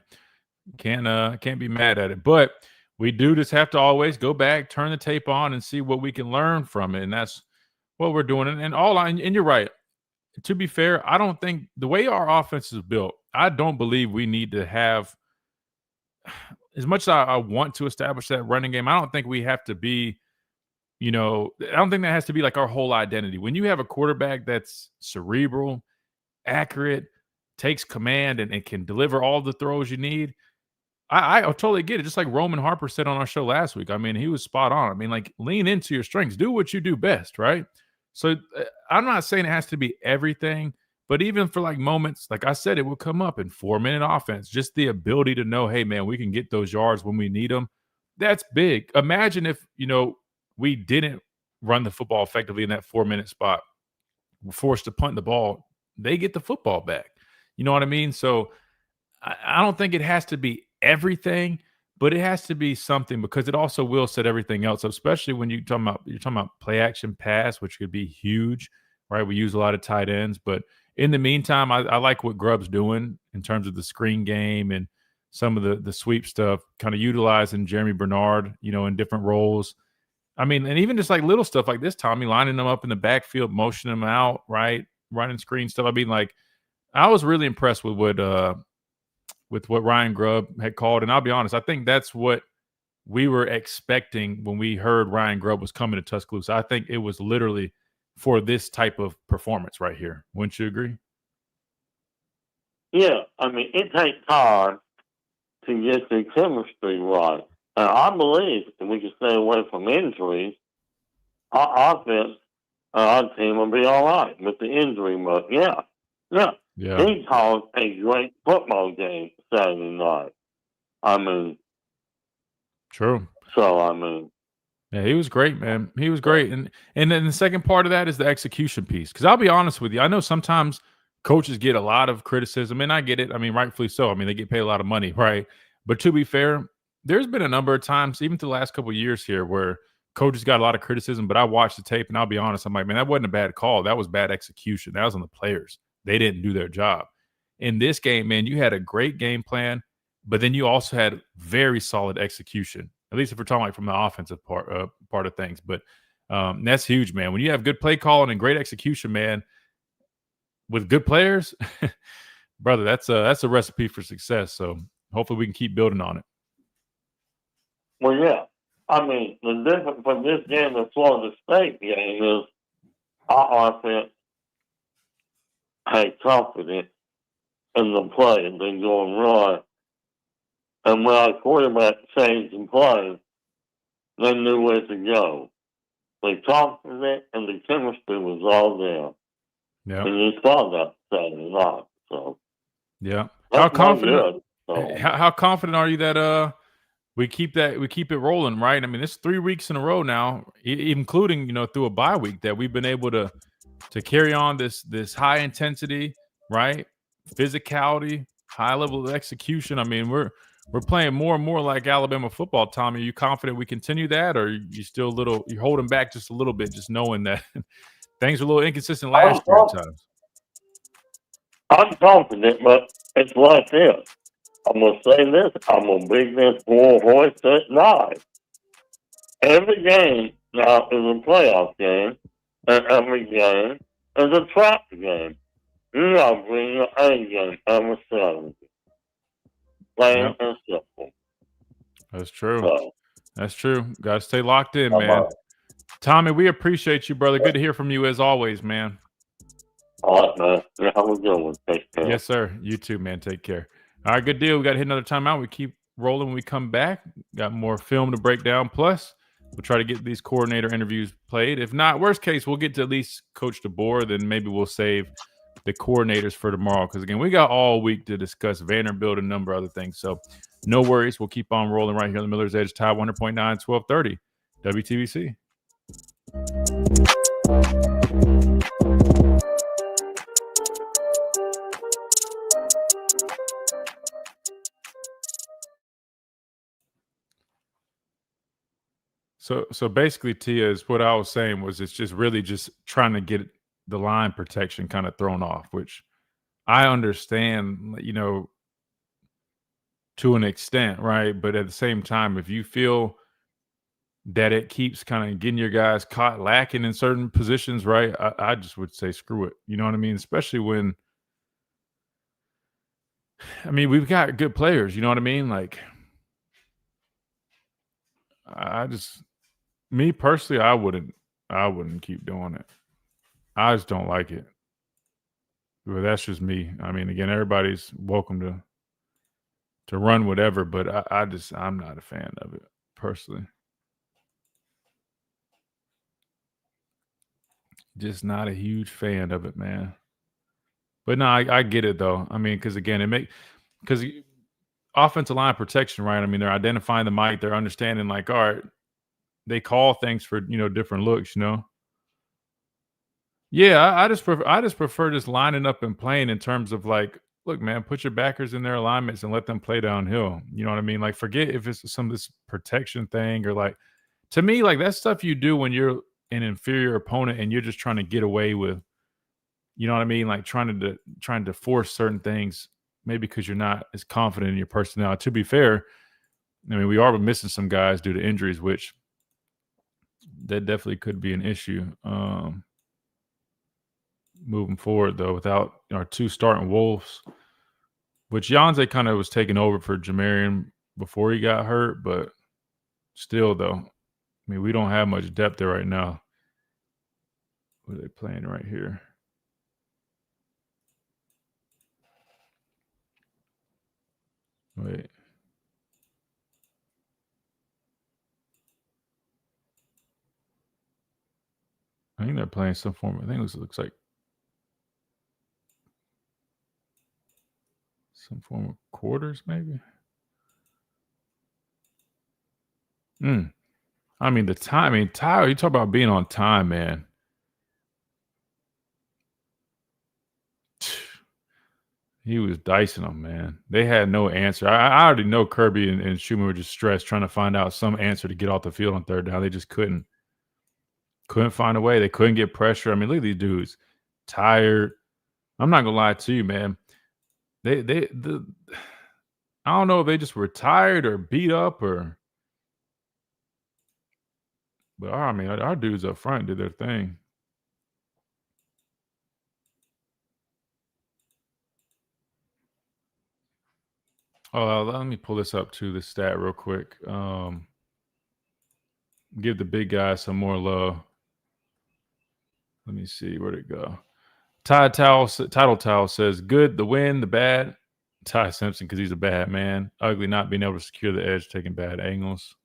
Can't be mad at it. But we do just have to always go back, turn the tape on, and see what we can learn from it. And that's what we're doing. And you're right. To be fair, I don't think the way our offense is built, I don't believe we need to have, as much as I want to establish that running game, I don't think we have to be, I don't think that has to be like our whole identity. When you have a quarterback that's cerebral, accurate, takes command, and can deliver all the throws you need, I totally get it. Just like Roman Harper said on our show last week. I mean, he was spot on. I mean, like, lean into your strengths. Do what you do best, right? So I'm not saying it has to be everything, but even for like moments, like I said, it will come up in 4-minute offense. Just the ability to know, hey, man, we can get those yards when we need them. That's big. Imagine if, we didn't run the football effectively in that 4-minute spot. We're forced to punt the ball. They get the football back. You know what I mean? So I don't think it has to be everything, but it has to be something, because it also will set everything else up, especially when you're talking about play action pass, which could be huge, right? We use a lot of tight ends, but in the meantime, I like what Grubb's doing in terms of the screen game and some of the sweep stuff, kind of utilizing Jeremy Bernard, in different roles. I mean, and even just like little stuff like this, Tommy, lining them up in the backfield, motioning them out, right? Running screen stuff. I mean, like, I was really impressed with what Ryan Grubb had called. And I'll be honest, I think that's what we were expecting when we heard Ryan Grubb was coming to Tuscaloosa. I think it was literally for this type of performance right here. Wouldn't you agree? Yeah, I mean, it takes time to get the chemistry right. And I believe if we can stay away from injuries, our offense, our team will be all right with the injury. But yeah. He called a great football game Saturday night. I mean, true. So I mean, yeah, he was great, man. He was great, and then the second part of that is the execution piece. Because I'll be honest with you, I know sometimes coaches get a lot of criticism, and I get it. I mean, rightfully so. I mean, they get paid a lot of money, right? But to be fair, there's been a number of times, even through the last couple of years here, where coaches got a lot of criticism. But I watched the tape, and I'll be honest, I'm like, man, that wasn't a bad call. That was bad execution. That was on the players. They didn't do their job. In this game, man, you had a great game plan, but then you also had very solid execution. At least if we're talking like from the offensive part of things. But that's huge, man. When you have good play calling and great execution, man, with good players, brother, that's a recipe for success. So hopefully we can keep building on it. Well, yeah. I mean, the difference from this game to Florida State game is our offense had confidence in the play and then going right. And when our quarterback changed the play, they knew where to go. They confident and the chemistry was all there. Yeah. And you saw that Saturday night. So yeah. How confident are you that we keep it rolling, right? I mean, it's 3 weeks in a row now, including, through a bye week, that we've been able to carry on this high intensity, right? Physicality, high level of execution. I mean, we're playing more and more like Alabama football, Tommy. Are you confident we continue that, or you still you're holding back just a little bit, just knowing that things were a little inconsistent last year at times? I'm confident, but it's like this. I'm going to say this. I'm going to big this bull horse at night. Every game now is a playoff game, and every game is a trap game. You got to bring your A game every Saturday. Plain and simple. That's true. So, that's true. Got to stay locked in, man. Tommy, we appreciate you, brother. Good to hear from you as always, man. All right, man. Yeah, have a good one. Take care. Yes, sir. You too, man. Take care. All right, good deal. We got to hit another timeout. We keep rolling when we come back. Got more film to break down. Plus, we'll try to get these coordinator interviews played. If not, worst case, we'll get to at least Coach DeBoer. Then maybe we'll save the coordinators for tomorrow. Because, again, we got all week to discuss Vanderbilt and a number of other things. So, no worries. We'll keep on rolling right here on the Miller's Edge, Tide 100.9, 1230, WTBC. So basically, Tia, is what I was saying was it's just really just trying to get the line protection kind of thrown off, which I understand, to an extent, right? But at the same time, if you feel that it keeps kind of getting your guys caught lacking in certain positions, right? I just would say screw it. You know what I mean? Especially when, we've got good players. You know what I mean? Like, me personally, I wouldn't keep doing it. I just don't like it. But that's just me. I mean, again, everybody's welcome to run whatever, but I'm not a fan of it personally. Just not a huge fan of it, man. But no, I get it though. I mean, because again, because offensive line protection, right? I mean, they're identifying the mic, they're understanding like, all right, they call things for different looks, Yeah, I just prefer just lining up and playing in terms of like, look, man, put your backers in their alignments and let them play downhill. You know what I mean? Like, forget if it's some of this protection thing or like, to me, like that's stuff you do when you're an inferior opponent and you're just trying to get away with, you know what I mean? Like trying to force certain things, maybe because you're not as confident in your personnel. To be fair, I mean, we are missing some guys due to injuries, which that definitely could be an issue. Moving forward, though, without our two starting Wolves, which Janze kind of was taking over for Jamarian before he got hurt, but Still, though, I mean, we don't have much depth there right now. What are they playing right here? Wait. I think they're playing some form. I think this looks like some form of quarters, maybe. I mean, the time. I mean, Tyler, you talk about being on time, man. He was dicing them, man. They had no answer. I already know Kirby and Schumann were just stressed trying to find out some answer to get off the field on third down. They just couldn't find a way. They couldn't get pressure. I mean, look at these dudes. Tired. I'm not gonna lie to you, man. I don't know if they just were tired or beat up but our dudes up front did their thing. Oh, let me pull this up to the stat real quick. Give the big guy some more love. Let me see. Where'd it go? Title Towel says, good, the win, the bad. Ty Simpson, because he's a bad man. Ugly not being able to secure the edge, taking bad angles.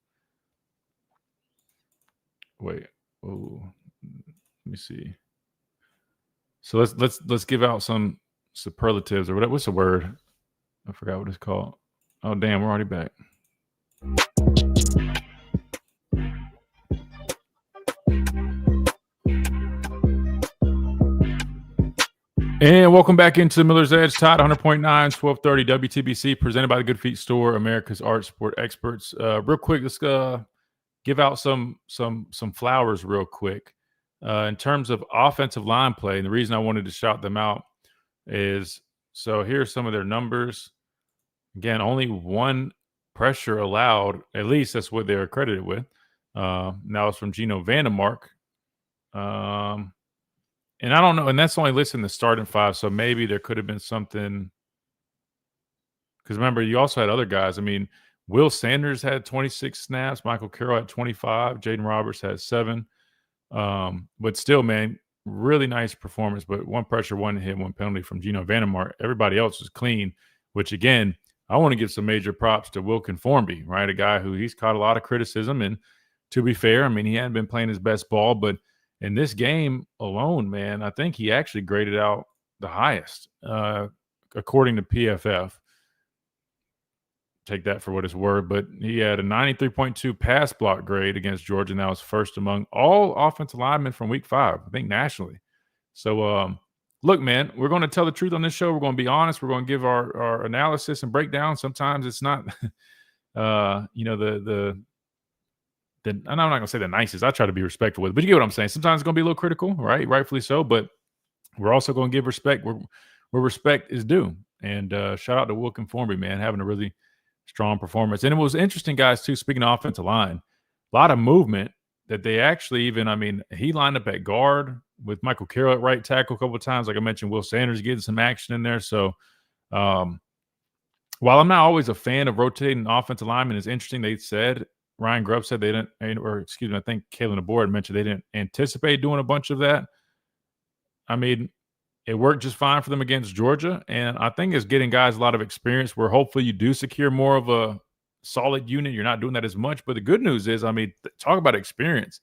Wait. Oh, let me see. So let's give out some superlatives or whatever. What's the word? I forgot what it's called. Oh, damn, we're already back. And welcome back into Miller's Edge, Tide 100.9, 1230 WTBC, presented by the Good Feet Store, America's art sport experts. Real quick, let's give out some flowers real quick. In terms of offensive line play, and the reason I wanted to shout them out is, so here's some of their numbers. Again, only one pressure allowed, at least that's what they're accredited with. Now it's from Gino Vandemark. And I don't know, and that's only listed in the starting five, so maybe there could have been something. Because remember, you also had other guys. I mean, Will Sanders had 26 snaps. Michael Carroll had 25. Jaden Roberts had 7. But still, man, really nice performance. But one pressure, one hit, one penalty from Gino Vandemark. Everybody else was clean, which, again, I want to give some major props to Wilkin Formby, right? A guy who he's caught a lot of criticism. And to be fair, I mean, he hadn't been playing his best ball, but in this game alone, man, I think he actually graded out the highest, according to PFF. Take that for what it's worth. But he had a 93.2 pass block grade against Georgia, and that was first among all offensive linemen from week 5, I think nationally. So, look, man, we're going to tell the truth on this show. We're going to be honest. We're going to give our analysis and breakdown. Sometimes it's not, I'm not going to say the nicest. I try to be respectful with it, but you get what I'm saying. Sometimes it's going to be a little critical, right? Rightfully so, but we're also going to give respect where respect is due. And shout out to Wilkin Formby, man, having a really strong performance. And it was interesting, guys, too, speaking of offensive line, a lot of movement that they actually he lined up at guard with Michael Carroll at right tackle a couple of times. Like I mentioned, Will Sanders getting some action in there. So while I'm not always a fan of rotating offensive linemen, it's interesting they said, Ryan Grubb said they didn't, I think Kalen DeBoer had mentioned they didn't anticipate doing a bunch of that. I mean, it worked just fine for them against Georgia, and I think it's getting guys a lot of experience where hopefully you do secure more of a solid unit. You're not doing that as much, but the good news is, talk about experience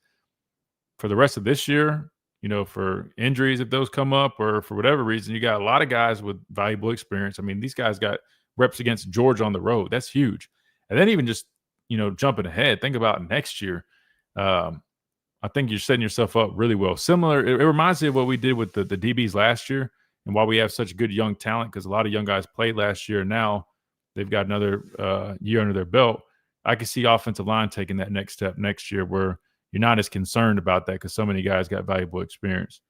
for the rest of this year, for injuries if those come up or for whatever reason, you got a lot of guys with valuable experience. I mean, these guys got reps against Georgia on the road. That's huge. And then even just jumping ahead, think about next year. I think you're setting yourself up really well. Similar, it reminds me of what we did with the DBs last year and why we have such good young talent, because a lot of young guys played last year. Now they've got another year under their belt. I can see offensive line taking that next step next year where you're not as concerned about that because so many guys got valuable experience.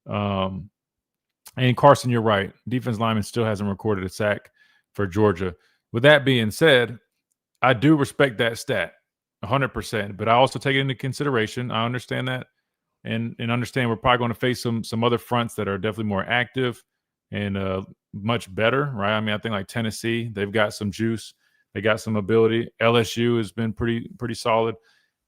And Carson, you're right. Defense lineman still hasn't recorded a sack for Georgia. With that being said, I do respect that stat 100%, but I also take it into consideration. I understand that and understand we're probably going to face some other fronts that are definitely more active and much better, right? I mean, I think like Tennessee, they've got some juice. They got some ability. LSU has been pretty solid.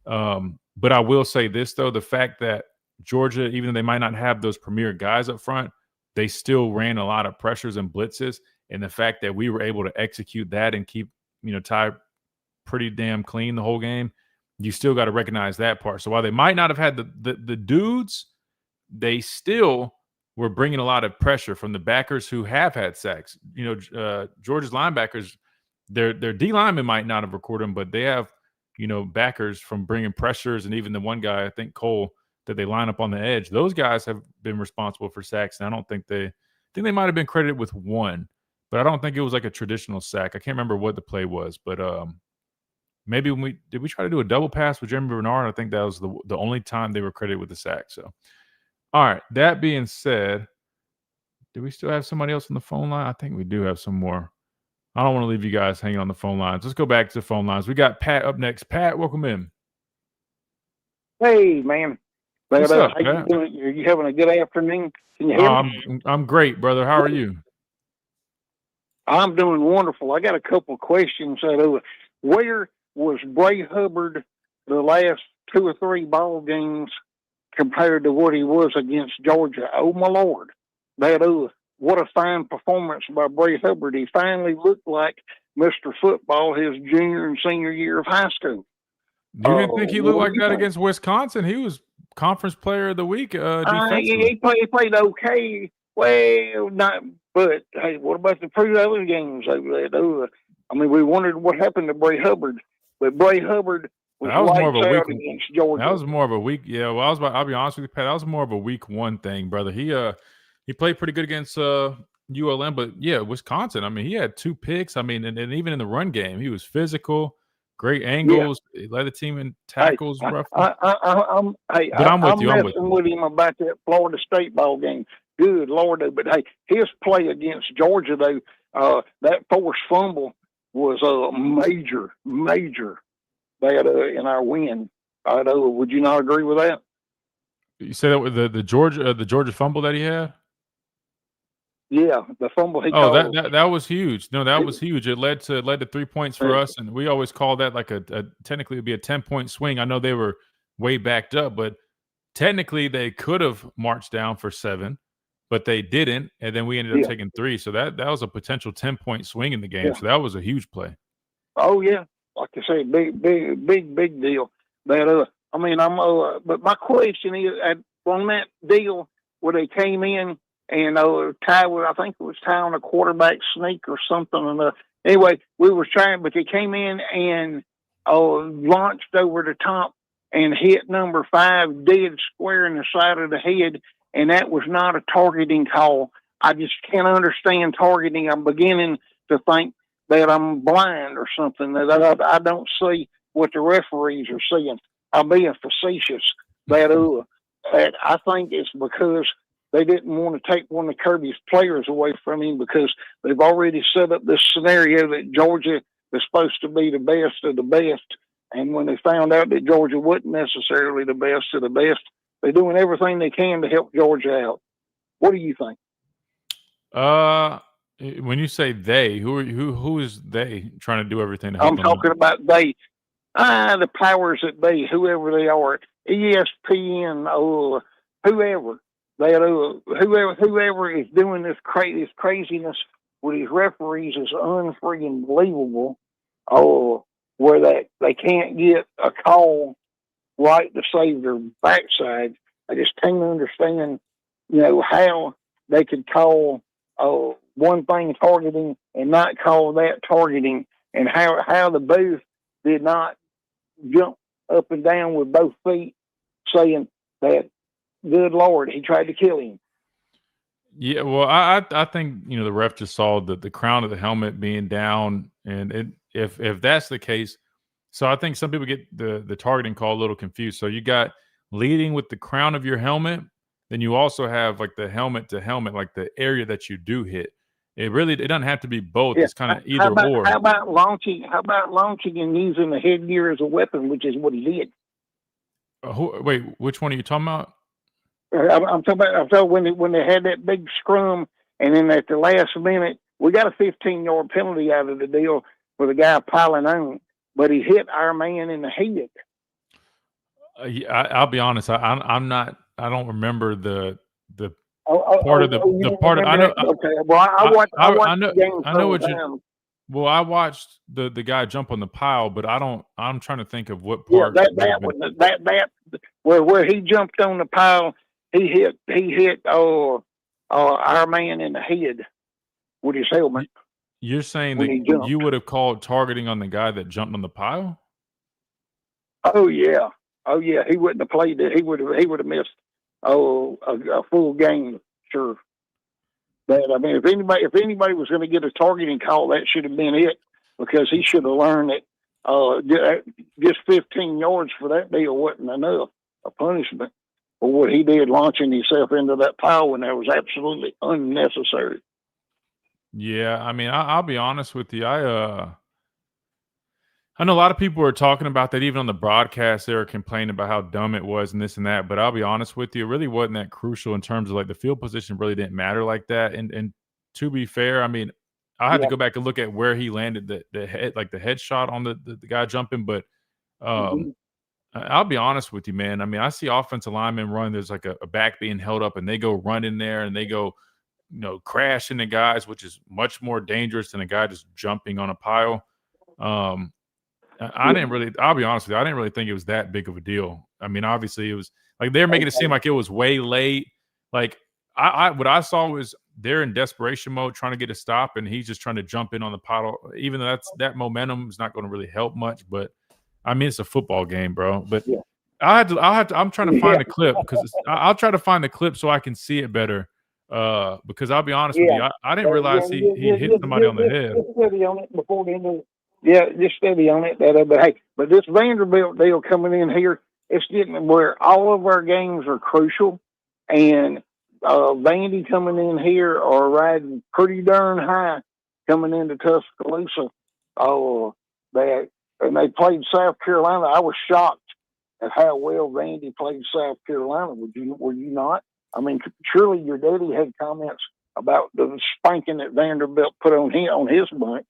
But I will say this, though, the fact that Georgia, even though they might not have those premier guys up front, they still ran a lot of pressures and blitzes. And the fact that we were able to execute that and keep, Ty pretty damn clean the whole game, you still got to recognize that part. So while they might not have had the dudes, they still were bringing a lot of pressure from the backers who have had sacks. Georgia's linebackers, their D linemen might not have recorded them, but they have, backers from bringing pressures, and even the one guy, I think Cole, that they line up on the edge. Those guys have been responsible for sacks, and I think they might have been credited with one, but I don't think it was like a traditional sack. I can't remember what the play was, but maybe did we try to do a double pass with Jeremy Bernard? I think that was the only time they were credited with the sack. So, all right. That being said, do we still have somebody else on the phone line? I think we do have some more. I don't want to leave you guys hanging on the phone lines. Let's go back to the phone lines. We got Pat up next. Pat, welcome in. Hey, man. What's up, how you Pat? doing? Are you having a good afternoon? Can you hear me? I'm great, brother. How are you? I'm doing wonderful. I got a couple of questions. Where was Bray Hubbard the last 2 or 3 ball games compared to what he was against Georgia? Oh, my Lord. What a fine performance by Bray Hubbard. He finally looked like Mr. Football his junior and senior year of high school. You didn't think he looked like that against Wisconsin? He was conference player of the week defensively. He played okay. Well, not, but hey, what about the 2 other games over there? I mean, we wondered what happened to Bray Hubbard, but Bray Hubbard was more of a week against Georgia. That was more of a week. Yeah, well, I'll be honest with you, Pat. That was more of a week 1 thing, brother. He played pretty good against ULM, but yeah, Wisconsin. I mean, he had 2 picks. I mean, and even in the run game, he was physical, great angles. Yeah. He led the team in tackles. I'm with you. I'm with him about that Florida State ball game. Good Lord, but hey, his play against Georgia though, that forced fumble was major in our win. Would you not agree with that? You say that with the Georgia fumble that he had? Yeah, the fumble he called. That was huge. No, that was huge. It led to 3 points for us, and we always call that like a technically it'd be a 10-point swing. I know they were way backed up, but technically they could have marched down for 7, but they didn't, and then we ended up taking 3. So that was a potential 10-point swing in the game. Yeah. So that was a huge play. Oh yeah, like I say, big deal. But but my question is, on that deal where they came in and I think it was Ty on a quarterback sneak or something. And anyway, we were trying, but they came in and launched over the top and hit number 5 dead square in the side of the head, and that was not a targeting call. I just can't understand targeting. I'm beginning to think that I'm blind or something, that I don't see what the referees are seeing. I'm being facetious. That I think it's because they didn't want to take one of Kirby's players away from him, because they've already set up this scenario that Georgia is supposed to be the best of the best. And when they found out that Georgia wasn't necessarily the best of the best, they're doing everything they can to help Georgia out. What do you think? When you say they, who is they trying to do everything to help I'm talking about they. The powers that be, whoever they are, ESPN, whoever. Whoever is doing this craziness with these referees is unfreaking believable. Where they can't get a call right to save their backside. I just can't understand, how they could call one thing targeting and not call that targeting, and how the booth did not jump up and down with both feet, saying that, good Lord, he tried to kill him. Yeah, well, I think the ref just saw the crown of the helmet being down, and if that's the case, so I think some people get the targeting call a little confused. So you got leading with the crown of your helmet, then you also have like the helmet to helmet, like the area that you do hit. It doesn't have to be both. Yeah. It's kind of either or. How about launching and using the headgear as a weapon, which is what he did? Wait, which one are you talking about? I'm talking about when they had that big scrum, and then at the last minute, we got a 15-yard penalty out of the deal, for the guy piling on, but he hit our man in the head. I'll be honest. I'm not. I don't remember the part of the part. I know. Okay. Well, I watched know. the game. I know what you. Well, I watched the guy jump on the pile, but I don't. I'm trying to think of what part. Yeah, where he jumped on the pile, he hit our man in the head with his helmet. You're saying that you would have called targeting on the guy that jumped on the pile? Oh yeah, he wouldn't have played it. He would have missed a full game, sure. But I mean, if anybody was going to get a targeting call, that should have been it, because he should have learned that just 15 yards for that deal wasn't enough a punishment for what he did, launching himself into that pile when that was absolutely unnecessary. Yeah, I mean, I'll be honest with you. I know a lot of people were talking about that, even on the broadcast. They were complaining about how dumb it was and this and that. But I'll be honest with you, it really wasn't that crucial in terms of like the field position really didn't matter like that. And to be fair, I mean, I had to go back and look at where he landed the head, like the headshot on the guy jumping. But I'll be honest with you, man. I mean, I see offensive linemen run. There's like a back being held up, and they go run in there and they go, crash into guys, which is much more dangerous than a guy just jumping on a pile. I'll be honest with you, I didn't really think it was that big of a deal. I mean, obviously it was like they're making it seem like it was way late. Like what I saw was they're in desperation mode trying to get a stop, and he's just trying to jump in on the pile, even though that momentum is not going to really help much. But I mean, it's a football game, bro. But I'm trying to find the clip, because I'll try to find the clip so I can see it better. Because I'll be honest with you, I didn't realize he hit somebody on the head. Just study on it before the end of just study on it. But this Vanderbilt deal coming in here, it's getting where all of our games are crucial, and Vandy coming in here are riding pretty darn high coming into Tuscaloosa. And they played South Carolina. I was shocked at how well Vandy played South Carolina. Were you not? I mean, surely your daddy had comments about the spanking that Vanderbilt put on his bunch.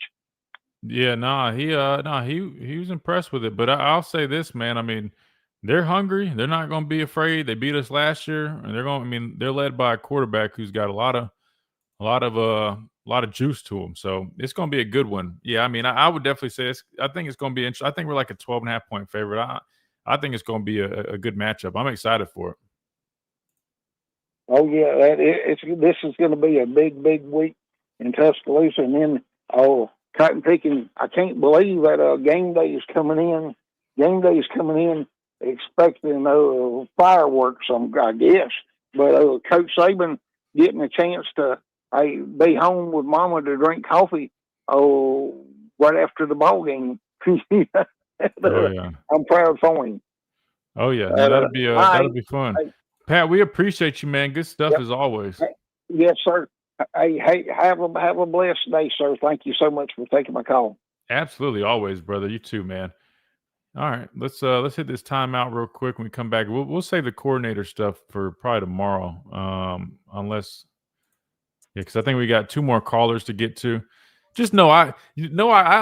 Yeah, he was impressed with it. But I'll say this, man. I mean, they're hungry. They're not going to be afraid. They beat us last year, and they're led by a quarterback who's got a lot of juice to him. So it's going to be a good one. Yeah, I mean, I would definitely say I think it's going to be interesting. I think we're like a 12.5 point favorite. I think it's going to be a good matchup. I'm excited for it. Oh yeah, this is going to be a big week in Tuscaloosa, and then cotton picking. I can't believe that game day is coming in. Game day is coming in, expecting fireworks. I guess, but Coach Saban getting a chance to be home with Mama to drink coffee. Right after the ball game. I'm proud for him. Oh yeah, that'll be fun. Pat, we appreciate you, man. Good stuff as always. Yes, sir. Hey, have a blessed day, sir. Thank you so much for taking my call. Absolutely, always, brother. You too, man. All right, let's hit this timeout real quick. When we come back, we'll save the coordinator stuff for probably tomorrow, unless because I think we got 2 more callers to get to. Just know I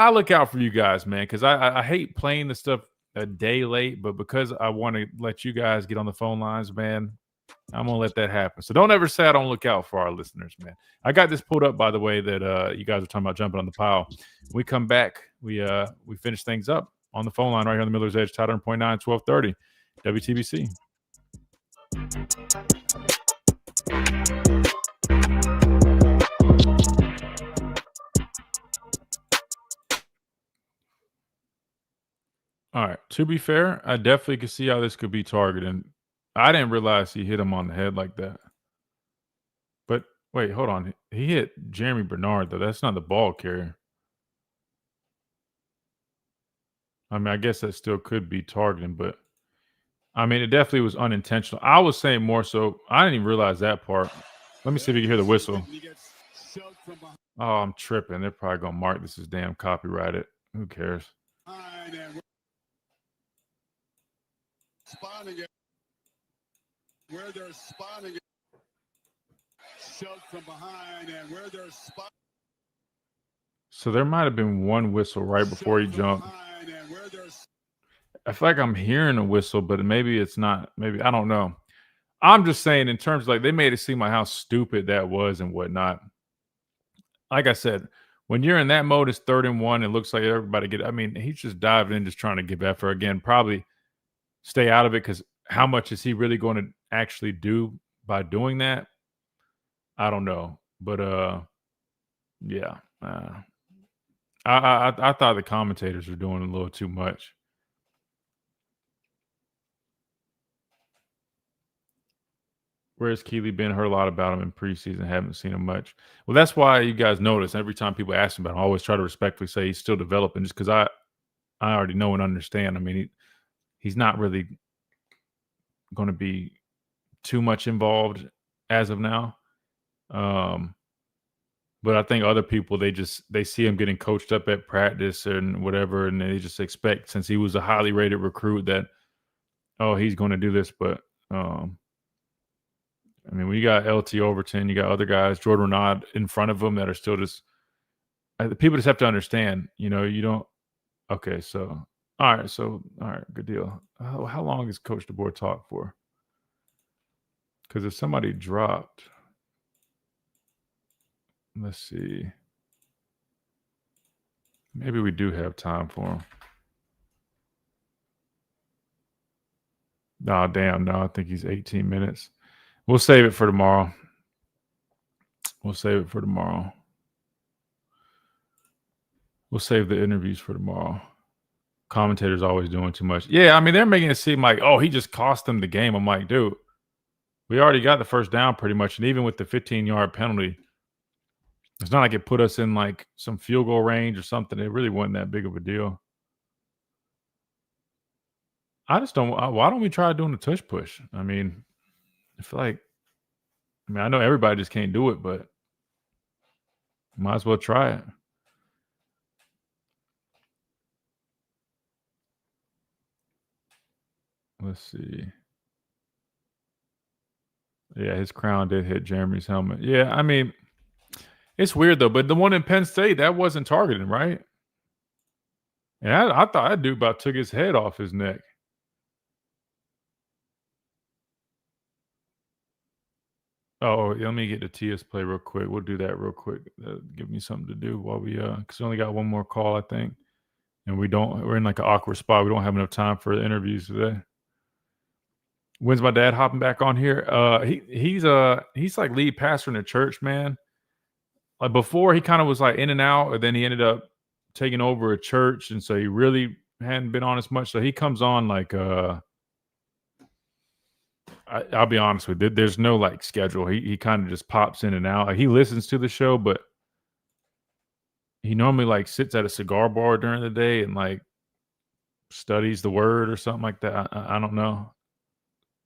look out for you guys, man, because I hate playing the stuff a day late, but because I want to let you guys get on the phone lines, man, I'm gonna let that happen. So don't ever say I don't look out for our listeners, man. I got this pulled up, by the way, that you guys were talking about jumping on the pile. When we come back, we finish things up on the phone line right here on the Miller's Edge, Tide 100.9, 1230 WTBC. All right. To be fair, I definitely could see how this could be targeted. I didn't realize he hit him on the head like that. But wait, hold on. He hit Jeremy Bernard, though. That's not the ball carrier. I mean, I guess that still could be targeting, but I mean, it definitely was unintentional. I was saying more so. I didn't even realize that part. Let me see if you can hear the whistle. Oh, I'm tripping. They're probably going to mark this as damn copyrighted. Who cares? Where they're spotting it, shoved from behind, and where they're spotting. So there might have been one whistle right before he jumped. I feel like I'm hearing a whistle, but maybe it's not. Maybe I don't know. I'm just saying in terms of like they made it seem like how stupid that was and whatnot. Like I said, when you're in that mode, it's 3rd and 1. It looks like everybody get. I mean, he's just diving in, just trying to give effort. Again, probably stay out of it because how much is he really going to actually do by doing that? I don't know, but yeah. I thought the commentators were doing a little too much. Where's Keely been? Heard a lot about him in preseason. Haven't seen him much. Well, that's why you guys notice every time people ask him about him, I always try to respectfully say he's still developing just because I already know and understand. I mean, he's not really going to be too much involved as of now. But I think other people, they see him getting coached up at practice and whatever, and they just expect, since he was a highly rated recruit, that, oh, he's going to do this. But I mean, when you got LT Overton, you got other guys, Jordan Renaud in front of him that are still just people just have to understand, you don't. Okay, so all right, good deal. How long is Coach DeBoer talk for? Because if somebody dropped, let's see, maybe we do have time for him. No, damn, no, I think he's 18 minutes. We'll save it for tomorrow. We'll save the interviews for tomorrow. Commentators always doing too much. Yeah, I mean, they're making it seem like, oh, he just cost them the game. I'm like, dude, we already got the first down pretty much. And even with the 15-yard penalty, it's not like it put us in like some field goal range or something. It really wasn't that big of a deal. I just don't. Why don't we try doing the tush push? I mean, I feel like, I know everybody just can't do it, but might as well try it. Let's see. Yeah, his crown did hit Jeremy's helmet. Yeah, I mean, it's weird though, but the one in Penn State, that wasn't targeted, right? And I thought that dude about took his head off his neck. Oh, let me get the TS play real quick. We'll do that real quick. Give me something to do while we because we only got one more call, I think. And we're in like an awkward spot. We don't have enough time for the interviews today. When's my dad hopping back on here? He's like lead pastor in the church, man. Like before, he kind of was like in and out, and then he ended up taking over a church, and so he really hadn't been on as much. So he comes on like I'll be honest with you, there's no like schedule. He kind of just pops in and out. Like, he listens to the show, but he normally like sits at a cigar bar during the day and like studies the word or something like that. I don't know.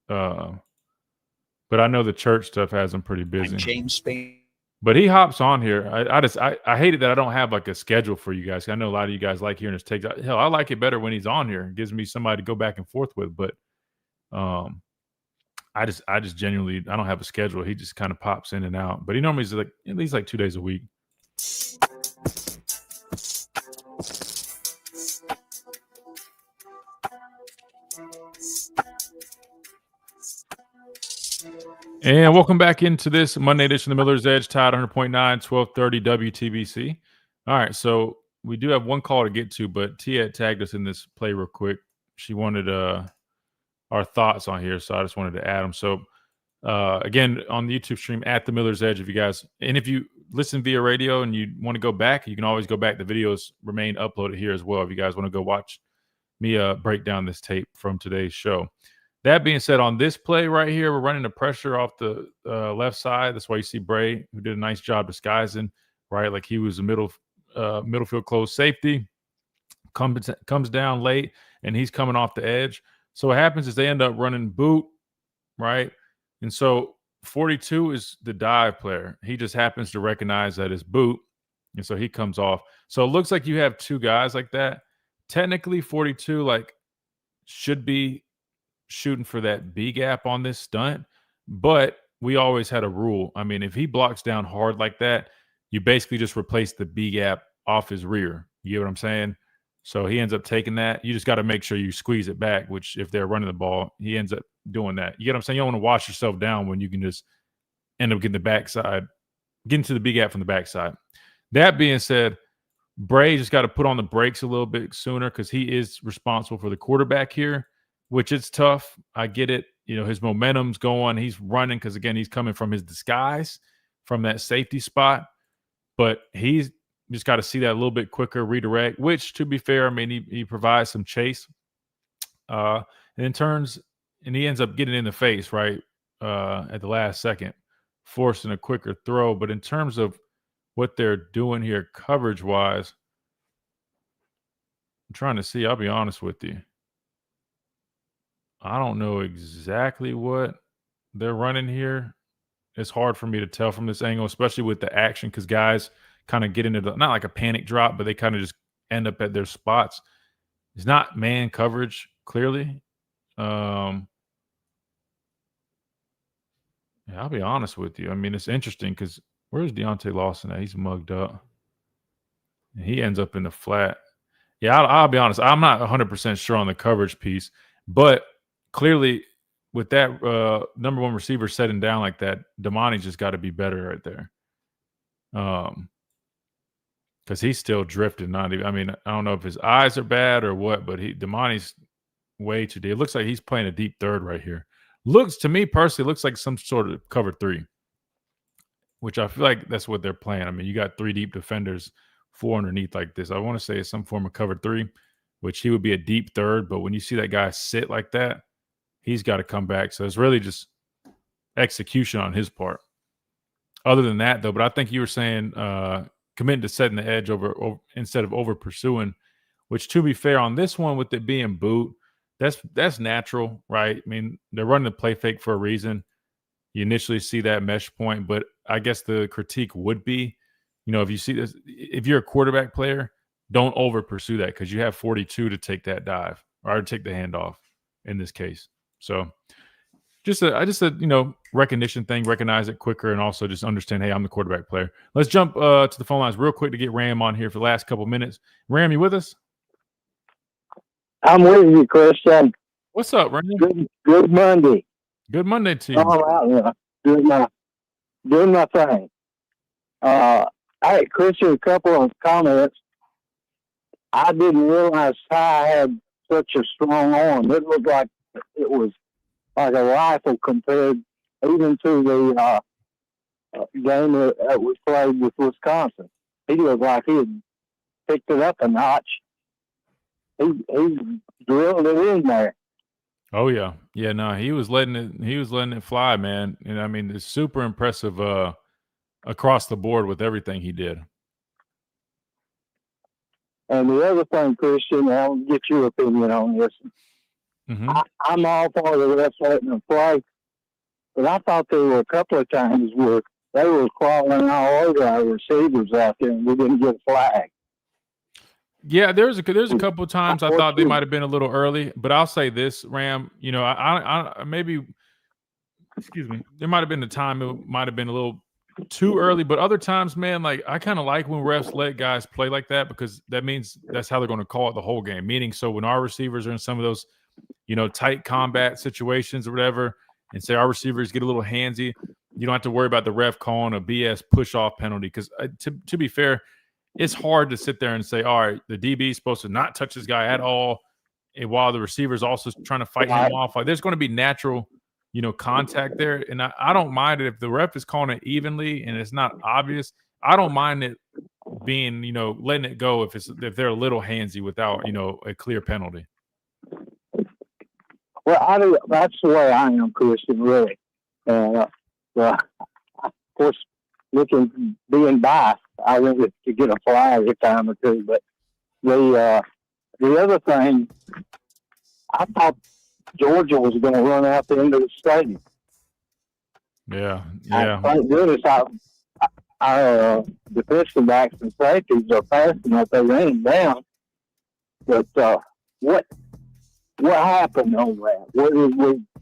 But I know the church stuff has him pretty busy. James Spain. But he hops on here. I hate it that I don't have like a schedule for you guys. I know a lot of you guys like hearing his takes. Hell, I like it better when he's on here. It gives me somebody to go back and forth with. But I just genuinely, I don't have a schedule. He just kind of pops in and out. But he normally is like at least like 2 days a week. And welcome back into this Monday edition of the Miller's Edge, Tide 100.9, 1230 WTBC. All right, so we do have one call to get to, but Tia tagged us in this play real quick. She wanted our thoughts on here, so I just wanted to add them. So, again, on the YouTube stream, at the Miller's Edge, if you listen via radio and you want to go back, you can always go back. The videos remain uploaded here as well if you guys want to go watch me break down this tape from today's show. That being said, on this play right here, we're running the pressure off the left side. That's why you see Bray, who did a nice job disguising, right? Like he was a middle field closed safety, comes down late, and he's coming off the edge. So what happens is they end up running boot, right? And so 42 is the dive player. He just happens to recognize that it's boot, and so he comes off. So it looks like you have two guys like that. Technically, 42 like should be shooting for that B gap on this stunt, but we always had a rule. I mean, if he blocks down hard like that, you basically just replace the B gap off his rear. You get what I'm saying? So he ends up taking that. You just got to make sure you squeeze it back, which if they're running the ball, he ends up doing that. You get what I'm saying? You don't want to wash yourself down when you can just end up getting the backside, getting to the big gap from the backside. That being said, Bray just got to put on the brakes a little bit sooner because he is responsible for the quarterback here, which it's tough. I get it. You know, his momentum's going. He's running because, again, he's coming from his disguise from that safety spot. But he's just got to see that a little bit quicker, redirect, which, to be fair, I mean, he provides some chase. And he ends up getting in the face, right, at the last second, forcing a quicker throw. But in terms of what they're doing here coverage-wise, I'm trying to see. I'll be honest with you. I don't know exactly what they're running here. It's hard for me to tell from this angle, especially with the action, because guys kind of get into not like a panic drop, but they kind of just end up at their spots. It's not man coverage, clearly. Yeah, I'll be honest with you. I mean, it's interesting because where's Deontay Lawson at? He's mugged up. And he ends up in the flat. Yeah, I'll be honest. I'm not 100% sure on the coverage piece, but clearly with that number one receiver setting down like that, Damani's just got to be better right there. Because he's still drifting. I don't know if his eyes are bad or what, but Damani's way too deep. It looks like he's playing a deep third right here. Looks to me personally, looks like some sort of cover 3, which I feel like that's what they're playing. I mean, you got 3 deep defenders, 4 underneath like this. I want to say it's some form of cover 3, which he would be a deep third. But when you see that guy sit like that, he's got to come back. So it's really just execution on his part. Other than that, though, but I think you were saying committing to setting the edge over instead of over pursuing, which, to be fair, on this one with it being boot, that's natural, right? I mean, they're running the play fake for a reason. You initially see that mesh point, but I guess the critique would be, if you see this, if you're a quarterback player, don't over pursue that because you have 42 to take that dive or take the handoff in this case. So just a recognition thing, recognize it quicker, and also just understand, hey, I'm the quarterback player. Let's jump to the phone lines real quick to get Ram on here for the last couple minutes. Ram, you with us? I'm with you, Christian. What's up, Ram? Good Monday. Good Monday to you. All right, yeah. Doing my thing. Hey, Christian, a couple of comments. I didn't realize Ty had such a strong arm. It looked like it was like a rifle compared even to the game that was played with Wisconsin. He looked like he had picked it up a notch. He drilled it in there. Oh yeah. No, he was letting it fly, man. And I mean, it's super impressive across the board with everything he did. And the other thing, Christian, I'll get your opinion on this. Mm-hmm. I'm all for the refs letting them play, but I thought there were a couple of times where they were crawling all over our receivers out there, and we didn't get a flag. Yeah, there's a couple of times I thought they might have been a little early, but I'll say this, Ram. I maybe, excuse me, there might have been a time it might have been a little too early, but other times, man, like I kind of like when refs let guys play like that because that means that's how they're going to call it the whole game. Meaning, so when our receivers are in some of those, tight combat situations or whatever, and say our receivers get a little handsy, you don't have to worry about the ref calling a BS push-off penalty because to be fair, it's hard to sit there and say, all right, the DB is supposed to not touch this guy at all, and while the receiver is also trying to fight him off. Like, there's going to be natural, contact there. And I don't mind it if the ref is calling it evenly and it's not obvious. I don't mind it being, letting it go if they're a little handsy without, a clear penalty. Well, that's the way I am, Christian, really. Of course, being biased, I went to get a flag a time or two. But the other thing, I thought Georgia was going to run out the end of the stadium. Yeah. Thank goodness our defensive backs and safeties are passing that they ran him down. But what happened on that?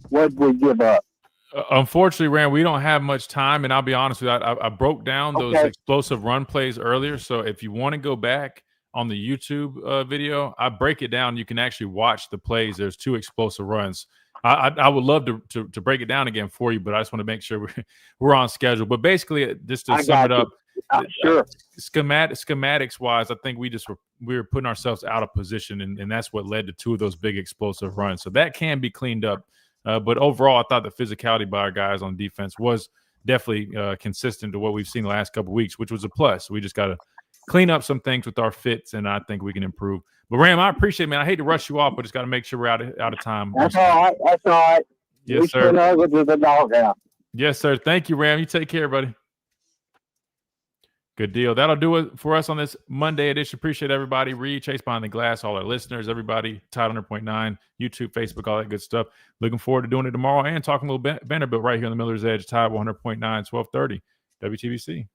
What did we give up? Unfortunately, Rand, we don't have much time, and I'll be honest with you. I broke down those Okay. explosive run plays earlier, so if you want to go back on the YouTube video, I break it down. You can actually watch the plays. There's 2 explosive runs. I would love to break it down again for you, but I just want to make sure we're on schedule. But basically, just to sum it up, Sure. schematics wise, I think we were putting ourselves out of position, and that's what led to 2 of those big explosive runs. So that can be cleaned up. But overall, I thought the physicality by our guys on defense was definitely consistent to what we've seen the last couple of weeks, which was a plus. We just got to clean up some things with our fits, and I think we can improve. But Ram, I appreciate it, man. I hate to rush you off, but just got to make sure we're out of time. That's all right. That's all right. Yes, We sir. spin over to the doghouse. Yes, sir. Thank you, Ram. You take care, buddy. Good deal. That'll do it for us on this Monday edition. Appreciate everybody. Reed, Chase Behind the Glass, all our listeners, everybody, Tide 100.9, YouTube, Facebook, all that good stuff. Looking forward to doing it tomorrow and talking a little Vanderbilt right here on the Miller's Edge, Tide 100.9, 1230, WTBC.